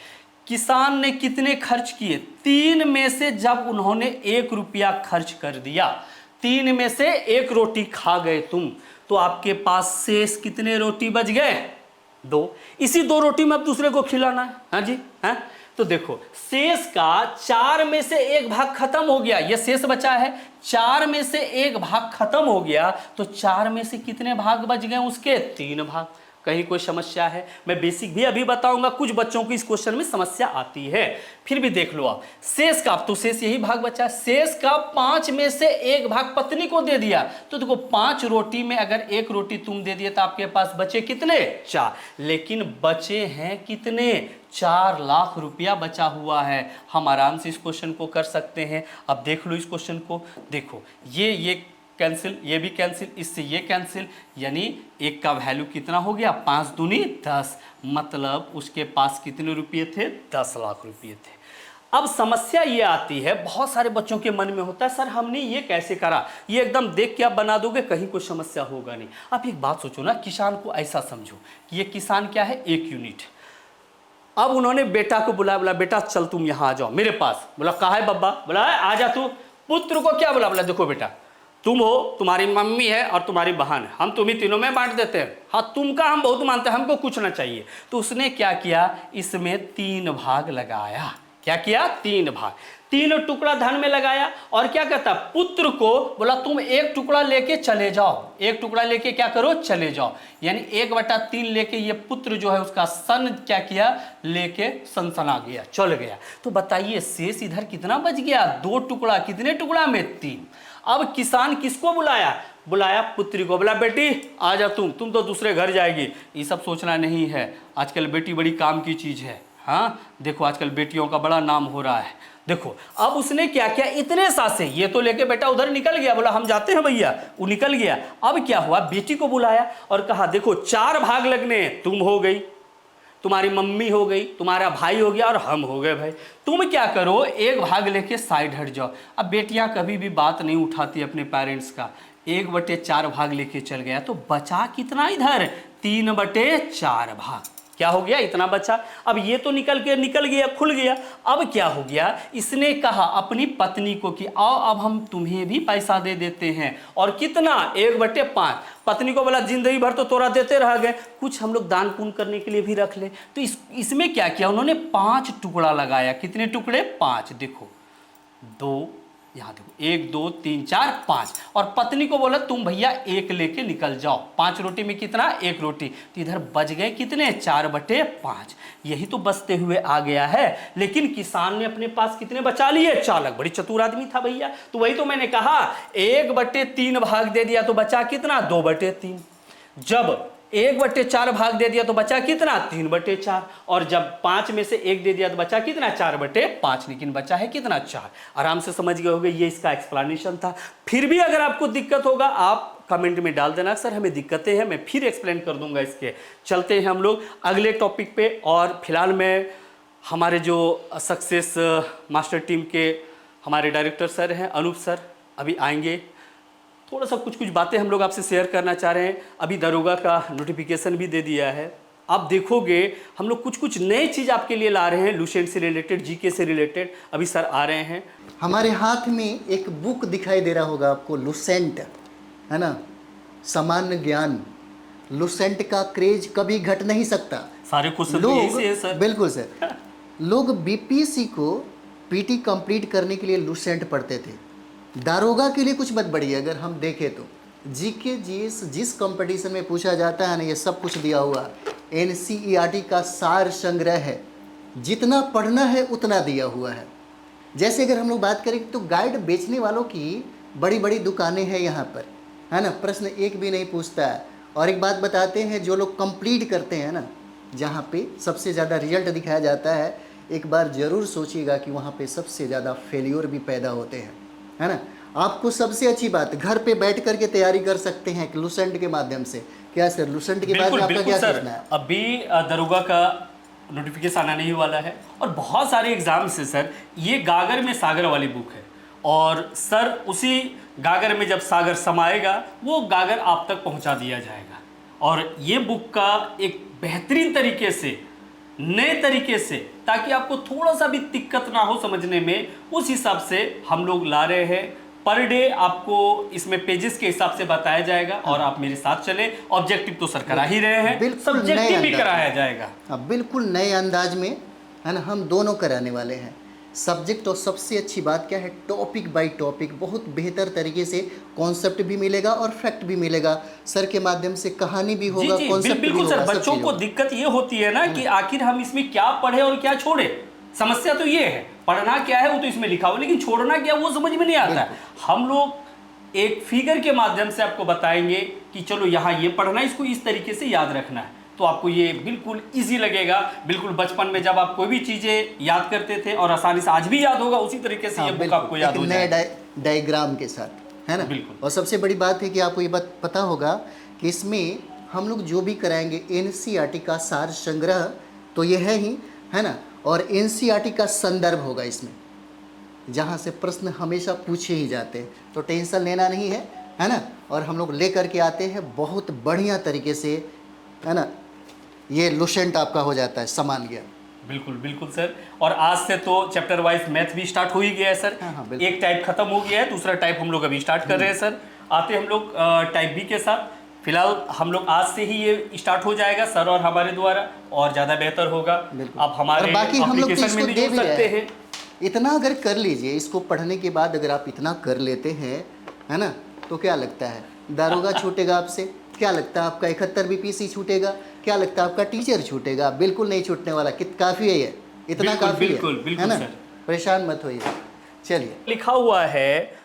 किसान ने कितने खर्च किए? 3 में से जब उन्होंने 1 रुपया खर्च कर दिया, 3 में से 1 रोटी खा गए तुम, तो आपके पास शेष कितने रोटी बच गए? 2। इसी 2 रोटी में अब दूसरे को खिलाना है। हाँ जी, हाँ। तो देखो शेष का 4 में से 1 भाग खत्म हो गया, ये शेष बचा है। 4 में से 1 भाग खत्म हो गया तो 4 में से कितने भाग बच गए उसके? 3 भाग। कहीं कोई समस्या है? मैं बेसिक भी अभी बताऊंगा। कुछ बच्चों को इस क्वेश्चन में समस्या आती है, फिर भी देख लो आप। शेष का, अब तो शेष यही भाग बचा। शेष का 5 में से 1 भाग पत्नी को दे दिया, तो देखो 5 रोटी में अगर 1 रोटी तुम दे दिए तो आपके पास बचे कितने? 4। लेकिन बचे हैं कितने? 4 लाख रुपया बचा हुआ है। हम आराम से इस क्वेश्चन को कर सकते हैं। अब देख लो इस क्वेश्चन को, देखो ये कैंसिल, ये भी कैंसिल, इससे ये कैंसिल, यानी 1 का वैल्यू कितना हो गया? 5 दूनी 10, मतलब उसके पास कितने रुपये थे? 10 लाख रुपये थे। अब समस्या ये आती है, बहुत सारे बच्चों के मन में होता है सर हमने ये कैसे करा? ये एकदम देख के आप बना दोगे, कहीं कोई समस्या होगा नहीं। आप एक बात सोचो ना, किसान को ऐसा समझो कि ये किसान क्या है? 1 यूनिट। अब उन्होंने बेटा को बुलाया, बोला बेटा चल तुम यहाँ आ जाओ मेरे पास। बोला कहा है बब्बा? बोला आ जा तू। पुत्र को क्या बोला? बोला देखो बेटा तुम हो, तुम्हारी मम्मी है और तुम्हारी बहन है, हम तुम्ही तीनों में बांट देते हैं। हाँ तुम का हम बहुत मानते हैं, हमको कुछ ना चाहिए। तो उसने क्या किया? इसमें 3 भाग लगाया। क्या किया? 3 भाग। 3 टुकड़ा धन में लगाया और क्या कहता? पुत्र को बोला तुम 1 टुकड़ा लेके चले जाओ, 1 टुकड़ा लेके क्या करो? चले जाओ। यानी 1/3 लेके ये पुत्र जो है उसका सन क्या किया? लेके सनसना गया, चल गया। तो बताइए शेष इधर कितना बच गया? 2 टुकड़ा। कितने टुकड़ा में? 3। अब किसान किसको बुलाया? बुलाया पुत्री को, बोला बेटी आ जा, तुम तो दूसरे घर जाएगी। ये सब सोचना नहीं है, आजकल बेटी बड़ी काम की चीज है। हाँ देखो आजकल बेटियों का बड़ा नाम हो रहा है। देखो अब उसने क्या किया? इतने सासे ये तो लेके बेटा उधर निकल गया, बोला हम जाते हैं भैया, वो निकल गया। अब क्या हुआ? बेटी को बुलाया और कहा देखो 4 भाग लगने, तुम हो गई, तुम्हारी मम्मी हो गई, तुम्हारा भाई हो गया और हम हो गए भाई। तुम क्या करो? 1 भाग लेके साइड हट जाओ। अब बेटियां कभी भी बात नहीं उठाती अपने पेरेंट्स का। 1/4 भाग लेके चल गया, तो बचा कितना इधर? 3/4 भाग। क्या हो गया? इतना बचा। अब ये तो निकल गया, खुल गया। अब क्या हो गया? इसने कहा अपनी पत्नी को कि आओ अब हम तुम्हें भी पैसा दे देते हैं। और कितना? 1/5। पत्नी को बोला जिंदगी भर तो तोरा देते रह गए, कुछ हम लोग दान पुण्य करने के लिए भी रख ले। तो इसमें क्या किया उन्होंने? 5 टुकड़ा लगाया। कितने टुकड़े? 5। देखो 2, यहाँ देखो 1 2 3 4 5। और पत्नी को बोला तुम भैया 1 लेके निकल जाओ। 5 रोटी में कितना? 1 रोटी। तो इधर बच गए कितने? 4/5। यही तो बचते हुए आ गया है। लेकिन किसान ने अपने पास कितने बचा लिए? चालक बड़ी चतुर आदमी था भैया। तो वही तो मैंने कहा 1/3 भाग दे दिया तो बचा कितना? 2/3। जब 1/4 भाग दे दिया तो बचा कितना? 3/4। और जब 5 में से 1 दे दिया तो बचा कितना? 4/5। लेकिन बचा है कितना? 4। आराम से समझ गए होंगे, ये इसका एक्सप्लेनेशन था। फिर भी अगर आपको दिक्कत होगा आप कमेंट में डाल देना, सर हमें दिक्कतें हैं, मैं फिर एक्सप्लेन कर दूंगा इसके। चलते हैं हम लोग अगले टॉपिक पे। और फिलहाल में हमारे जो सक्सेस मास्टर टीम के हमारे डायरेक्टर सर हैं अनूप सर, अभी आएंगे। थोड़ा सा कुछ बातें हम लोग आपसे शेयर करना चाह रहे हैं। अभी दरोगा का नोटिफिकेशन भी दे दिया है। आप देखोगे हम लोग कुछ नई चीज़ आपके लिए ला रहे हैं, लुसेंट से रिलेटेड, जीके से रिलेटेड। अभी सर आ रहे हैं। हमारे हाथ में एक बुक दिखाई दे रहा होगा आपको, लुसेंट, है ना, सामान्य ज्ञान। लुसेंट का क्रेज कभी घट नहीं सकता। सारे क्वेश्चन तो यही से है सर। बिल्कुल सर। लोग बीपीएससी को पीटी कंप्लीट करने के लिए लुसेंट पढ़ते थे। दारोगा के लिए कुछ मत बढ़िए। अगर हम देखें तो जीके जीएस जिस कंपटीशन में पूछा जाता है ना, ये सब कुछ दिया हुआ एनसीईआरटी का सार संग्रह है। जितना पढ़ना है उतना दिया हुआ है। जैसे अगर हम लोग बात करें तो गाइड बेचने वालों की बड़ी बड़ी दुकानें हैं यहाँ पर, है ना, प्रश्न एक भी नहीं पूछता है। और एक बात बताते हैं, जो लोग कंप्लीट करते हैं ना, जहाँ पे सबसे ज़्यादा रिजल्ट दिखाया जाता है, एक बार ज़रूर सोचिएगा कि वहाँ पे सबसे ज़्यादा फेल्योर भी पैदा होते हैं, है ना। आपको सबसे अच्छी बात, घर पे बैठ करके तैयारी कर सकते हैं लुसेंट के माध्यम से। क्या सर, लुसेंट के बारे में आपका क्या सोचना है? अभी दरोगा का नोटिफिकेशन आना नहीं वाला है और बहुत सारे एग्जाम्स है सर। ये गागर में सागर वाली बुक है और सर उसी गागर में जब सागर समाएगा वो गागर आप तक पहुंचा दिया जाएगा। और ये बुक का एक बेहतरीन तरीके से, नए तरीके से, ताकि आपको थोड़ा सा भी दिक्कत ना हो समझने में, उस हिसाब से हम लोग ला रहे हैं। पर डे आपको इसमें पेजेस के हिसाब से बताया जाएगा और आप मेरे साथ चले। ऑब्जेक्टिव तो सर करा ही रहे हैं, सब्जेक्टिव भी कराया जाएगा। हाँ बिल्कुल नए अंदाज में, है ना, हम दोनों कराने वाले हैं सब्जेक्ट। और सबसे अच्छी बात क्या है, टॉपिक बाय टॉपिक बहुत बेहतर तरीके से कॉन्सेप्ट भी मिलेगा और फैक्ट भी मिलेगा। सर के माध्यम से कहानी भी होगा, कॉन्सेप्ट भी होगा। सर बच्चों को दिक्कत ये होती है ना कि आखिर हम इसमें क्या पढ़े और क्या छोड़े। समस्या तो ये है, पढ़ना क्या है वो तो इसमें लिखा हुआ, लेकिन छोड़ना क्या वो समझ में नहीं आता है। हम लोग एक फिगर के माध्यम से आपको बताएंगे कि चलो यहाँ ये पढ़ना है, इसको इस तरीके से याद रखना है, तो आपको ये बिल्कुल इजी लगेगा। बिल्कुल बचपन में जब आप कोई भी चीजें याद करते थे और आसानी से आज भी याद होगा, उसी तरीके से ये बुक आपको याद हो जाएगा, नए डायग्राम के साथ, है ना। बिल्कुल। और सबसे बड़ी बात है कि आपको ये बात पता होगा कि इसमें हम लोग जो भी कराएंगे एनसीईआरटी का सार संग्रह तो ये है ही, है ना, और एनसीईआरटी का संदर्भ होगा इसमें, जहाँ से प्रश्न हमेशा पूछे ही जाते हैं। तो टेंशन लेना नहीं है ना। और हम लोग ले करके आते हैं बहुत बढ़िया तरीके से, है ना। ये लुसेंट आपका हो जाता है सामान्य ज्ञान। बिल्कुल बिल्कुल सर। और आज से तो चैप्टर वाइज मैथ भी स्टार्ट हो ही गया है सर। हाँ, एक टाइप खत्म हो गया है, दूसरा टाइप हम लोग अभी स्टार्ट कर रहे हैं सर। आते हम लोग टाइप बी के साथ। फिलहाल हम लोग आज से ही ये स्टार्ट हो जाएगा सर और हमारे द्वारा, और ज़्यादा बेहतर होगा। आप हमारे और बाकी हम लोग तो एप्लीकेशन में इसको भी दे जुड़ भी रहे सकते हैं। हैं। इतना अगर कर लीजिए, इसको पढ़ने के बाद अगर आप इतना कर लेते हैं, है ना, तो क्या लगता है दारोगा छूटेगा आपसे? क्या लगता है आपका 71 बीपीसी छूटेगा? क्या लगता है आपका टीचर छूटेगा? बिल्कुल नहीं छूटने वाला। काफ़ी है ये, इतना बिल्कुल, काफ़ी बिल्कुल, है बिल्कुल ना? सर। परेशान मत होइए। चलिए, लिखा हुआ है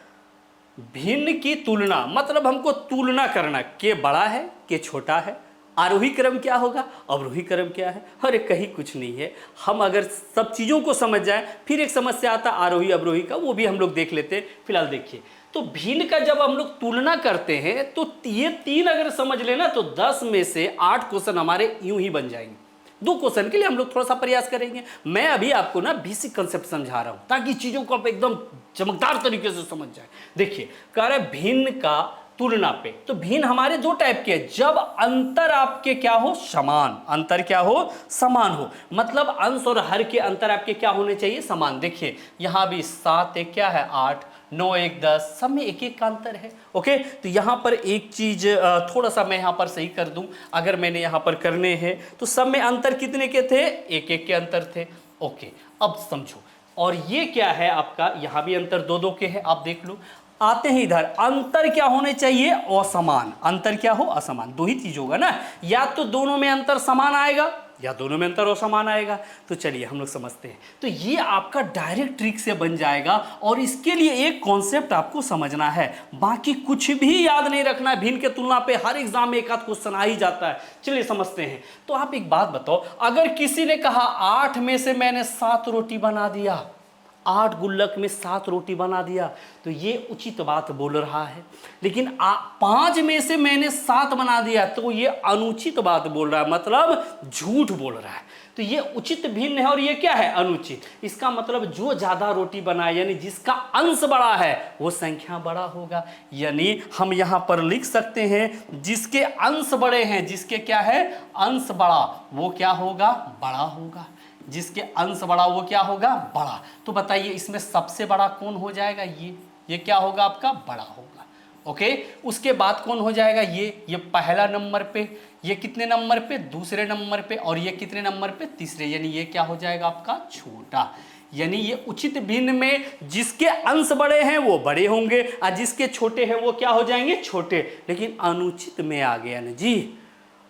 भिन्न की तुलना, मतलब हमको तुलना करना, के बड़ा है के छोटा है। आरोही क्रम क्या होगा, अवरोही क्रम क्या है? अरे कहीं कुछ नहीं है। हम अगर सब चीज़ों को समझ जाएं, फिर एक समस्या आता आरोही अवरोही का, वो भी हम लोग देख लेते हैं। फिलहाल देखिए, तो भिन्न का जब हम लोग तुलना करते हैं तो ये 3 अगर समझ लेना तो 10 में से 8 क्वेश्चन हमारे यूं ही बन जाएंगे। 2 क्वेश्चन के लिए हम लोग थोड़ा सा प्रयास करेंगे। मैं अभी आपको ना बेसिक कंसेप्ट समझा रहा हूं ताकि चीजों को आप एकदम चमकदार तरीके से समझ जाए। देखिए, कह रहे भिन्न का तुलना पे, तो भिन्न हमारे 2 टाइप के हैं। जब अंतर आपके क्या हो, समान। अंतर क्या हो, समान हो। मतलब अंश और हर के अंतर आपके क्या होने चाहिए, समान। देखिए यहां भी 7 एक क्या है 8, 9 एक 10, सब में एक एक का अंतर है। ओके, तो यहां पर एक चीज थोड़ा सा मैं यहां पर सही कर दूं। अगर मैंने यहां पर करने हैं तो सब में अंतर कितने के थे, एक एक के अंतर थे। ओके, अब समझो। और ये क्या है आपका, यहां भी अंतर 2 2 के हैं, आप देख लो। आते हैं इधर, अंतर क्या होने चाहिए, असमान। अंतर क्या हो, असमान। 2 ही चीज होगा ना, या तो दोनों में अंतर समान आएगा या दोनों में अंतर असमान आएगा। तो चलिए हम लोग समझते हैं। तो ये आपका डायरेक्ट ट्रिक से बन जाएगा, और इसके लिए एक कॉन्सेप्ट आपको समझना है, बाकी कुछ भी याद नहीं रखना है। भिन्न के तुलना पे हर एग्जाम में एक आध क्वेश्चन आ ही जाता है। चलिए समझते हैं। तो आप एक बात बताओ, अगर किसी ने कहा 8 में से मैंने 7 रोटी बना दिया, 8 गुल्लक में 7 रोटी बना दिया, तो ये उचित बात बोल रहा है। लेकिन 5 में से मैंने 7 बना दिया, तो ये अनुचित बात बोल रहा है, मतलब झूठ बोल रहा है। तो ये उचित भिन्न है और ये क्या है, अनुचित। इसका मतलब जो ज्यादा रोटी बनाए, यानी जिसका अंश बड़ा है वो संख्या बड़ा होगा। यानी हम यहां पर लिख सकते हैं जिसके अंश बड़े हैं, जिसके क्या है अंश बड़ा, वो क्या होगा, बड़ा होगा। जिसके अंश बड़ा वो क्या होगा, बड़ा। तो बताइए इसमें सबसे बड़ा कौन हो जाएगा, ये क्या होगा आपका, बड़ा होगा। ओके, उसके बाद कौन हो जाएगा, ये पहला नंबर पे, ये कितने नंबर पे, दूसरे नंबर पे, और ये कितने नंबर पे, तीसरे। यानी ये क्या हो जाएगा आपका, छोटा। यानी ये उचित भिन्न में जिसके अंश बड़े हैं वो बड़े होंगे, और जिसके छोटे हैं वो क्या हो जाएंगे, छोटे। लेकिन अनुचित में आ गया ना जी,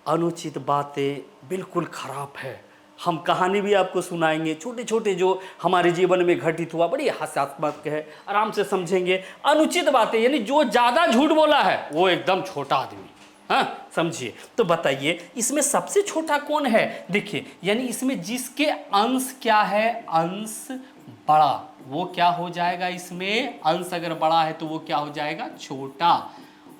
अनुचित बातें बिल्कुल खराब है। हम कहानी भी आपको सुनाएंगे, छोटे छोटे जो हमारे जीवन में घटित हुआ, बड़ी हास्यात्मक है, आराम से समझेंगे। अनुचित बातें यानी जो ज़्यादा झूठ बोला है वो एकदम छोटा आदमी, हाँ समझिए। तो बताइए इसमें सबसे छोटा कौन है, देखिए यानी इसमें जिसके अंश क्या है, अंश बड़ा, वो क्या हो जाएगा, इसमें अंश अगर बड़ा है तो वो क्या हो जाएगा, छोटा,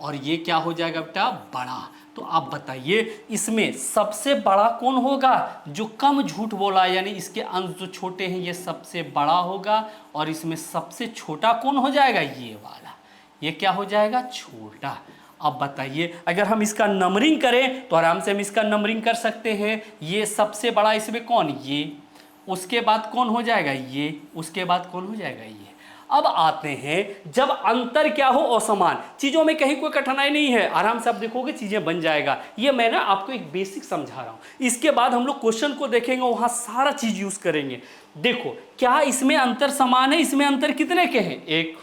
और ये क्या हो जाएगा बेटा, बड़ा। तो आप बताइए इसमें सबसे बड़ा कौन होगा, जो कम झूठ बोला, यानी इसके अंश जो छोटे हैं ये सबसे बड़ा होगा, और इसमें सबसे छोटा कौन हो जाएगा, ये वाला, ये क्या हो जाएगा, छोटा। अब बताइए अगर हम इसका नंबरिंग करें तो आराम से हम इसका नंबरिंग कर सकते हैं। ये सबसे बड़ा इसमें कौन, ये, उसके बाद कौन हो जाएगा, ये, उसके बाद कौन हो जाएगा, ये। अब आते हैं जब अंतर क्या हो, असमान। चीजों में कहीं कोई कठिनाई नहीं है, आराम से आप देखोगे चीजें बन जाएगा। ये मैं ना आपको एक बेसिक समझा रहा हूं, इसके बाद हम लोग क्वेश्चन को देखेंगे, वहां सारा चीज यूज करेंगे। देखो क्या इसमें अंतर समान है, इसमें अंतर कितने के हैं, 1,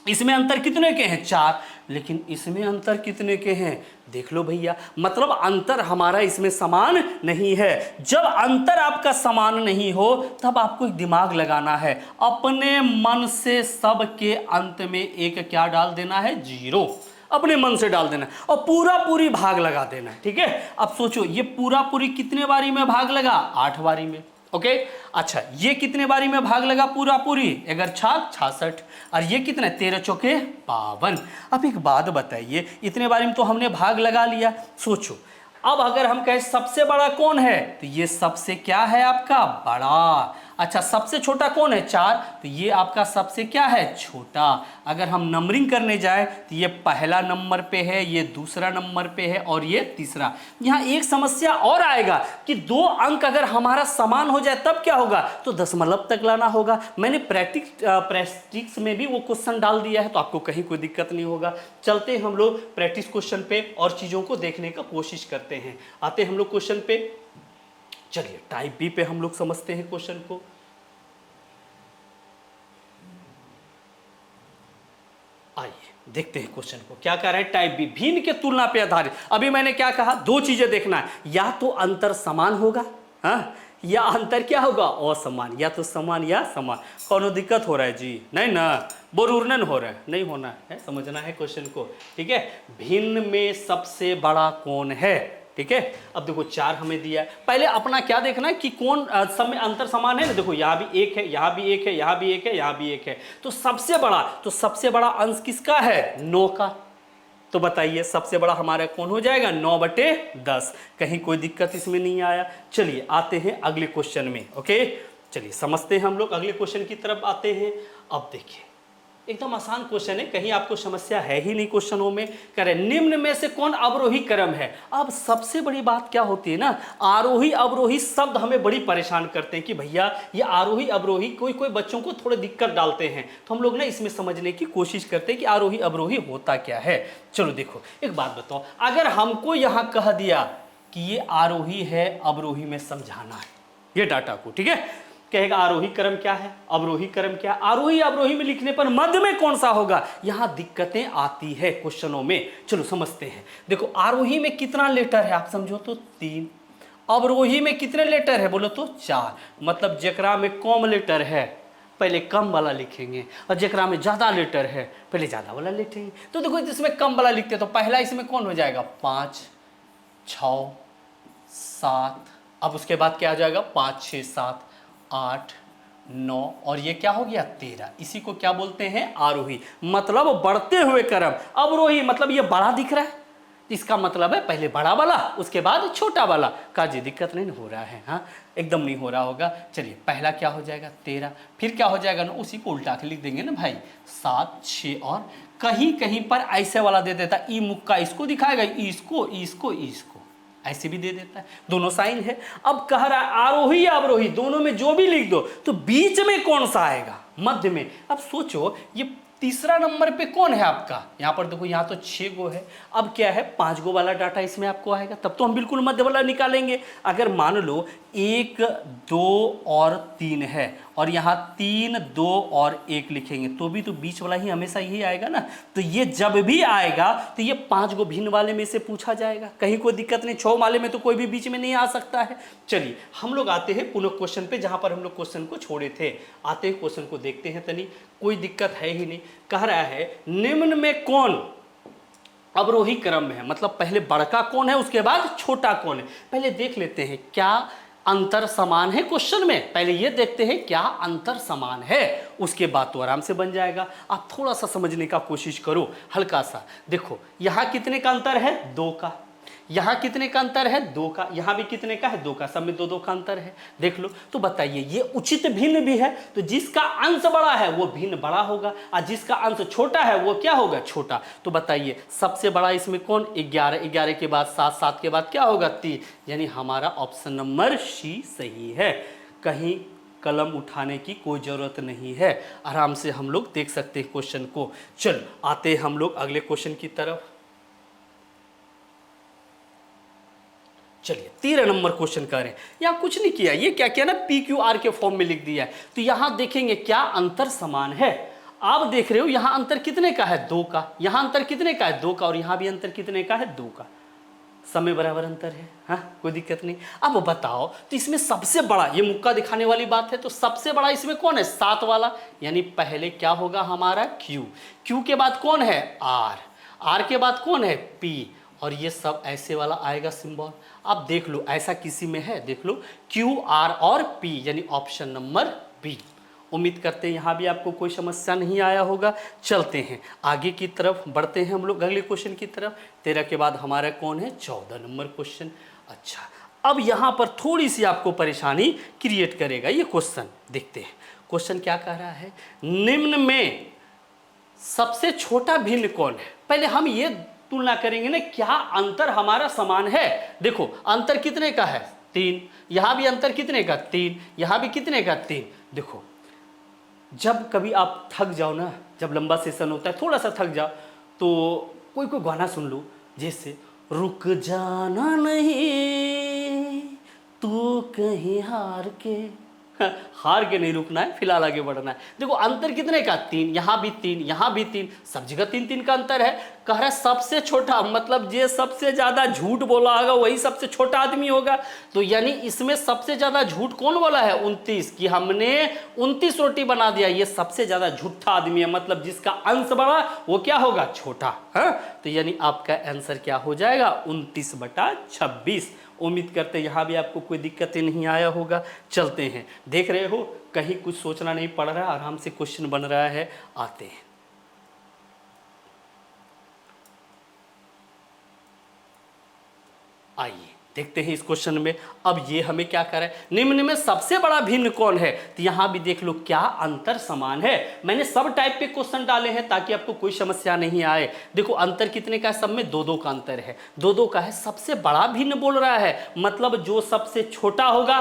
इसमें अंतर कितने के हैं, 4, लेकिन इसमें अंतर कितने के हैं, देख लो भैया। मतलब अंतर हमारा इसमें समान नहीं है। जब अंतर आपका समान नहीं हो तब आपको एक दिमाग लगाना है, अपने मन से सब के अंत में एक क्या डाल देना है, 0, अपने मन से डाल देना है, और पूरा पूरी भाग लगा देना है, ठीक है। अब सोचो ये पूरा पूरी कितने बारी में भाग लगा, 8 बारी में। ओके, अच्छा ये कितने बारी में भाग लगा, पूरा पूरी, अगर 66, और ये कितने, 13 चौके 52। अब एक बात बताइए, इतने बारी में तो हमने भाग लगा लिया। सोचो अब अगर हम कहें सबसे बड़ा कौन है, तो ये सबसे क्या है आपका, बड़ा। अच्छा सबसे छोटा कौन है 4, तो ये आपका सबसे क्या है छोटा। अगर हम नंबरिंग करने जाए तो ये पहला नंबर पे है, ये दूसरा नंबर पे है और ये तीसरा। यहाँ एक समस्या और आएगा कि 2 अंक अगर हमारा समान हो जाए तब क्या होगा, तो दशमलव तक लाना होगा। मैंने प्रैक्टिस में भी वो क्वेश्चन डाल दिया है, तो आपको कहीं कोई दिक्कत नहीं होगा। चलते हैं हम लोग प्रैक्टिस क्वेश्चन पे और चीज़ों को देखने का कोशिश करते हैं। आते हैं हम लोग क्वेश्चन पे। चलिए टाइप बी पे हम लोग समझते हैं क्वेश्चन को। आइए देखते हैं क्वेश्चन को क्या कह रहा है। टाइप बी, भिन्न के तुलना पे आधारित। अभी मैंने क्या कहा, 2 चीजें देखना है, या तो अंतर समान होगा, हाँ, या अंतर क्या होगा असमान, या तो समान या समान। कौन दिक्कत हो रहा है जी, नहीं ना, बोरूर्णन हो रहा है, नहीं होना है, समझना है क्वेश्चन को, ठीक है। भिन्न में सबसे बड़ा कौन है, ठीक है। अब देखो 4 हमें दिया है, पहले अपना क्या देखना है कि कौन सब में अंतर समान है ना। देखो यहाँ भी 1 है, यहाँ भी 1 है, यहाँ भी 1 है, यहाँ भी 1 है, तो सबसे बड़ा अंश किसका है 9 का। तो बताइए सबसे बड़ा हमारा कौन हो जाएगा 9/10। कहीं कोई दिक्कत इसमें नहीं आया। चलिए आते हैं अगले क्वेश्चन में, ओके। चलिए समझते हैं हम लोग अगले क्वेश्चन की तरफ आते हैं। अब देखिए एकदम आसान क्वेश्चन है, कहीं आपको समस्या है ही नहीं क्वेश्चनों में। करें निम्न में से कौन अवरोही क्रम है। अब सबसे बड़ी बात क्या होती है ना, आरोही अवरोही शब्द हमें बड़ी परेशान करते हैं कि भैया ये आरोही अवरोही कोई बच्चों को थोड़े दिक्कत डालते हैं। तो हम लोग ना इसमें समझने की कोशिश करते हैं कि आरोही अवरोही होता क्या है। चलो देखो एक बात बताओ, अगर हमको यहाँ कह दिया कि ये आरोही है अवरोही में समझाना है ये डाटा को, ठीक है। कहेगा आरोही क्रम क्या है, अवरोही क्रम क्या है। आरोही अवरोही में लिखने पर मध्य में कौन सा होगा, यहां दिक्कतें आती है क्वेश्चनों में। चलो समझते हैं। देखो आरोही में कितना लेटर है आप समझो तो 3, अवरोही में कितने लेटर है बोलो तो 4। मतलब जेकरा में कम लेटर है पहले कम वाला लिखेंगे, और जेकरा में ज्यादा लेटर है पहले ज्यादा वाला लिखेंगे। तो देखो इसमें कम वाला लिखते तो पहला इसमें कौन हो जाएगा 5, 6, 7। अब उसके बाद क्या आ जाएगा 5, 6, 7, 8, 9 और ये क्या हो गया 13। इसी को क्या बोलते हैं आरोही, मतलब बढ़ते हुए क्रम। अवरोही मतलब ये बड़ा दिख रहा है, इसका मतलब है पहले बड़ा वाला उसके बाद छोटा वाला। काजी दिक्कत नहीं हो रहा है, हाँ एकदम नहीं हो रहा होगा। चलिए पहला क्या हो जाएगा 13, फिर क्या हो जाएगा ना उसी को उल्टा के लिख देंगे ना भाई 7, 6 और कहीं कहीं पर ऐसे वाला दे देता ई मुक्का, इसको दिखाएगा इसको इसको इसको ऐसे भी दे देता है, दोनों साइन है। अब कह रहा है आरोही या अवरोही दोनों में जो भी लिख दो तो बीच में कौन सा आएगा मध्य में। अब सोचो ये तीसरा नंबर पे कौन है आपका, यहाँ पर देखो यहाँ तो 6 गो है, अब क्या है 5 गो वाला डाटा इसमें आपको आएगा, तब तो हम बिल्कुल मध्य वाला निकालेंगे। अगर मान लो 1, 2 और 3 है और यहाँ 3, 2 और 1 लिखेंगे तो भी तो बीच वाला ही हमेशा यही आएगा ना। तो ये जब भी आएगा तो ये 5 गो भिन्न वाले में से पूछा जाएगा, कहीं कोई दिक्कत नहीं। 6 वाले में तो कोई भी बीच में नहीं आ सकता है। चलिए हम लोग आते हैं पुनः क्वेश्चन पे जहाँ पर हम लोग क्वेश्चन को छोड़े थे। आते हैं क्वेश्चन को देखते हैं तनी, कोई दिक्कत है ही नहीं। कह रहा है निम्न में कौन अवरोही क्रम में है, मतलब पहले बड़का कौन है उसके बाद छोटा कौन है। पहले देख लेते हैं क्या अंतर समान है क्वेश्चन में, पहले ये देखते हैं क्या अंतर समान है, उसके बाद तो आराम से बन जाएगा। आप थोड़ा सा समझने का कोशिश करो हल्का सा। देखो यहाँ कितने का अंतर है 2 का, यहाँ कितने का अंतर है 2 का, यहाँ भी कितने का है 2 का, सब में 2 2 का अंतर है। देख लो तो बताइए ये उचित भिन्न भी है, तो जिसका अंश बड़ा है वो भिन्न बड़ा होगा और जिसका अंश छोटा है वो क्या होगा छोटा। तो बताइए सबसे बड़ा इसमें कौन 11, 11 के बाद 7, 7 के बाद क्या होगा 3, यानी हमारा ऑप्शन नंबर सी सही है। कहीं कलम उठाने की कोई ज़रूरत नहीं है, आराम से हम लोग देख सकते हैं क्वेश्चन को। चल आते हैं हम लोग अगले क्वेश्चन की तरफ। चलिए 13 नंबर क्वेश्चन करें। यहाँ कुछ नहीं किया, ये क्या किया ना PQR के फॉर्म में लिख दिया है। तो यहाँ देखेंगे क्या अंतर समान है। आप देख रहे हो यहाँ अंतर कितने का है 2 का, यहाँ अंतर कितने का है 2 का और यहाँ भी अंतर कितने का है 2 का, समय बराबर अंतर है, हाँ कोई दिक्कत नहीं। अब बताओ तो इसमें सबसे बड़ा, ये मुक्का दिखाने वाली बात है, तो सबसे बड़ा इसमें कौन है 7 वाला, यानी पहले क्या होगा हमारा Q, Q के बाद कौन है R, R के बाद कौन है P और ये सब ऐसे वाला आएगा सिंबल। अब देख लो ऐसा किसी में है, देख लो Q R और P यानी ऑप्शन नंबर B। उम्मीद करते हैं यहाँ भी आपको कोई समस्या नहीं आया होगा। चलते हैं आगे की तरफ बढ़ते हैं हम लोग अगले क्वेश्चन की तरफ। 13 के बाद हमारा कौन है 14 नंबर क्वेश्चन। अच्छा अब यहाँ पर थोड़ी सी आपको परेशानी क्रिएट करेगा ये क्वेश्चन। देखते हैं क्वेश्चन क्या कह रहा है। निम्न में सबसे छोटा भिन्न कौन है। पहले हम ये तुलना करेंगे ना, क्या अंतर हमारा समान है। देखो अंतर कितने का है 3, यहां भी अंतर कितने का 3, यहां भी कितने का 3। देखो जब कभी आप थक जाओ ना, जब लंबा सेशन होता है थोड़ा सा थक जाओ तो कोई कोई गाना सुन लो, जैसे रुक जाना नहीं तू कहीं हार के, हार के नहीं रुकना है, फिलहाल आगे बढ़ना है। देखो अंतर कितने का 3, यहां भी 3, यहां भी 3, सब जगह 3 3 का अंतर है। कह रहा है सबसे छोटा, मतलब जे सबसे ज्यादा झूठ बोला होगा वही सबसे छोटा आदमी होगा। तो यानी इसमें सबसे ज्यादा झूठ कौन बोला है 29, कि हमने 29 रोटी बना दिया, ये सबसे ज्यादा झूठा आदमी है। मतलब जिसका अंश बड़ा वो क्या होगा छोटा। हाँ तो यानी आपका आंसर क्या हो जाएगा 29/26। उम्मीद करते यहाँ भी आपको कोई दिक्कतें नहीं आया होगा। चलते हैं, देख रहे हो कहीं कुछ सोचना नहीं पड़ रहा, आराम से क्वेश्चन बन रहा है। आते हैं आइए देखते हैं इस क्वेश्चन में। अब ये हमें क्या कर रहा है, निम्न में सबसे बड़ा भिन्न कौन है। तो यहां भी देख लो क्या अंतर समान है। मैंने सब टाइप के क्वेश्चन डाले हैं ताकि आपको कोई समस्या नहीं आए। देखो अंतर कितने का है, सब में 2 2 का अंतर है, 2 2 का है। सबसे बड़ा भिन्न बोल रहा है, मतलब जो सबसे छोटा होगा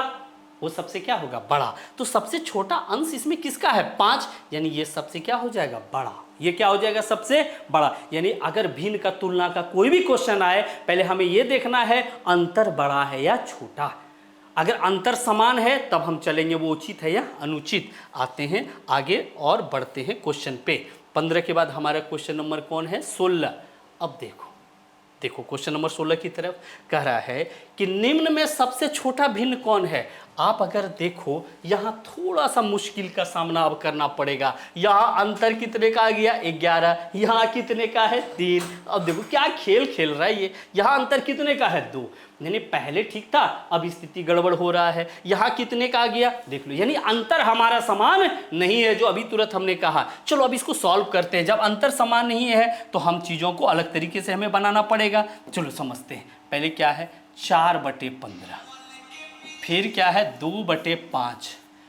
वो सबसे क्या होगा बड़ा। तो सबसे छोटा अंश इसमें किसका है 5, यानी ये सबसे क्या हो जाएगा बड़ा, ये क्या हो जाएगा सबसे बड़ा। यानी अगर भिन्न का तुलना का कोई भी क्वेश्चन आए पहले हमें यह देखना है अंतर बड़ा है या छोटा। अगर अंतर समान है तब हम चलेंगे वो उचित है या अनुचित। आते हैं आगे और बढ़ते हैं क्वेश्चन पे। 15 के बाद हमारा क्वेश्चन नंबर कौन है 16। अब देखो क्वेश्चन नंबर 16 की तरफ कह रहा है कि निम्न में सबसे छोटा भिन्न कौन है। आप अगर देखो यहाँ थोड़ा सा मुश्किल का सामना अब करना पड़ेगा। यहाँ अंतर कितने का आ गया 11, यहाँ कितने का है 3। अब देखो क्या खेल खेल रहा है ये। यहाँ अंतर कितने का है 2, यानी पहले ठीक था अब स्थिति गड़बड़ हो रहा है। यहाँ कितने का आ गया देख लो, यानी अंतर हमारा समान नहीं है जो अभी तुरंत हमने कहा। चलो अब इसको सॉल्व करते हैं। जब अंतर समान नहीं है तो हम चीज़ों को अलग तरीके से हमें बनाना पड़ेगा। चलो समझते हैं। पहले क्या है 4/15, फिर क्या है 2/5,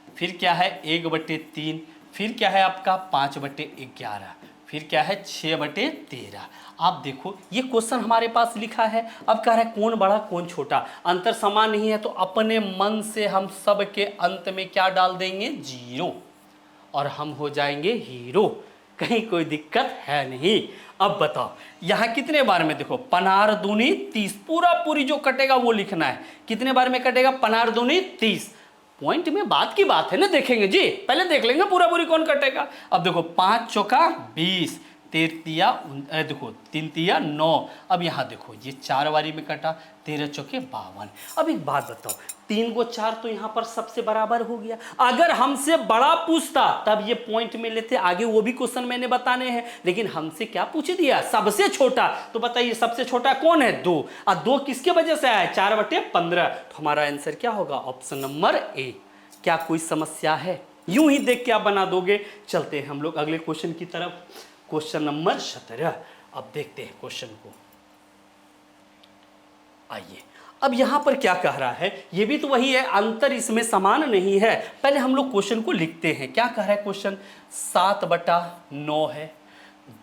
फिर क्या है 1/3, फिर क्या है आपका 5/11, फिर क्या है 6/13। आप देखो ये क्वेश्चन हमारे पास लिखा है। अब कह रहा है कौन बड़ा कौन छोटा, अंतर समान नहीं है तो अपने मन से हम सब के अंत में क्या डाल देंगे 0 और हम हो जाएंगे हीरो। कहीं कोई दिक्कत है नहीं। अब बताओ यहाँ कितने बार में, देखो 15 दूनी 30, पूरी जो कटेगा वो लिखना है। कितने बार में कटेगा 15 दूनी 30। पॉइंट में बात की बात है ना, देखेंगे जी, पहले देख लेंगे पूरी कौन कटेगा। अब देखो 5 चौका 20, 3 तिया 9। अब यहाँ देखो ये 4 बारी में कटा, 13 चौके 52। अब एक बात बताओ 3 को 4 तो यहाँ पर सबसे बराबर हो गया। अगर हमसे बड़ा पूछता तब ये पॉइंट में लेते, आगे वो भी क्वेश्चन मैंने बताने हैं। लेकिन हमसे क्या पूछ दिया सबसे छोटा। तो बताइए सबसे छोटा कौन है 2, और 2 किसके वजह से आया 4/15। तो हमारा आंसर क्या होगा ऑप्शन नंबर ए। क्या कोई समस्या है, यूं ही देख के आप बना दोगे। चलते हैं हम लोग अगले क्वेश्चन की तरफ, क्वेश्चन नंबर 17। अब देखते हैं क्वेश्चन को। आइए अब यहां पर क्या कह रहा है, ये भी तो वही है, अंतर इसमें समान नहीं है। पहले हम लोग क्वेश्चन को लिखते हैं। क्या कह रहा है क्वेश्चन 7/9 है,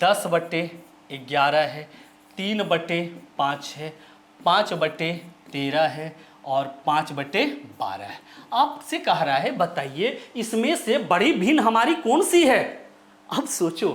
10/11 है, 3/5 है, 5/13 है और 5/12 है। आपसे कह रहा है बताइए इसमें से बड़ी भिन्न हमारी कौन सी है। अब सोचो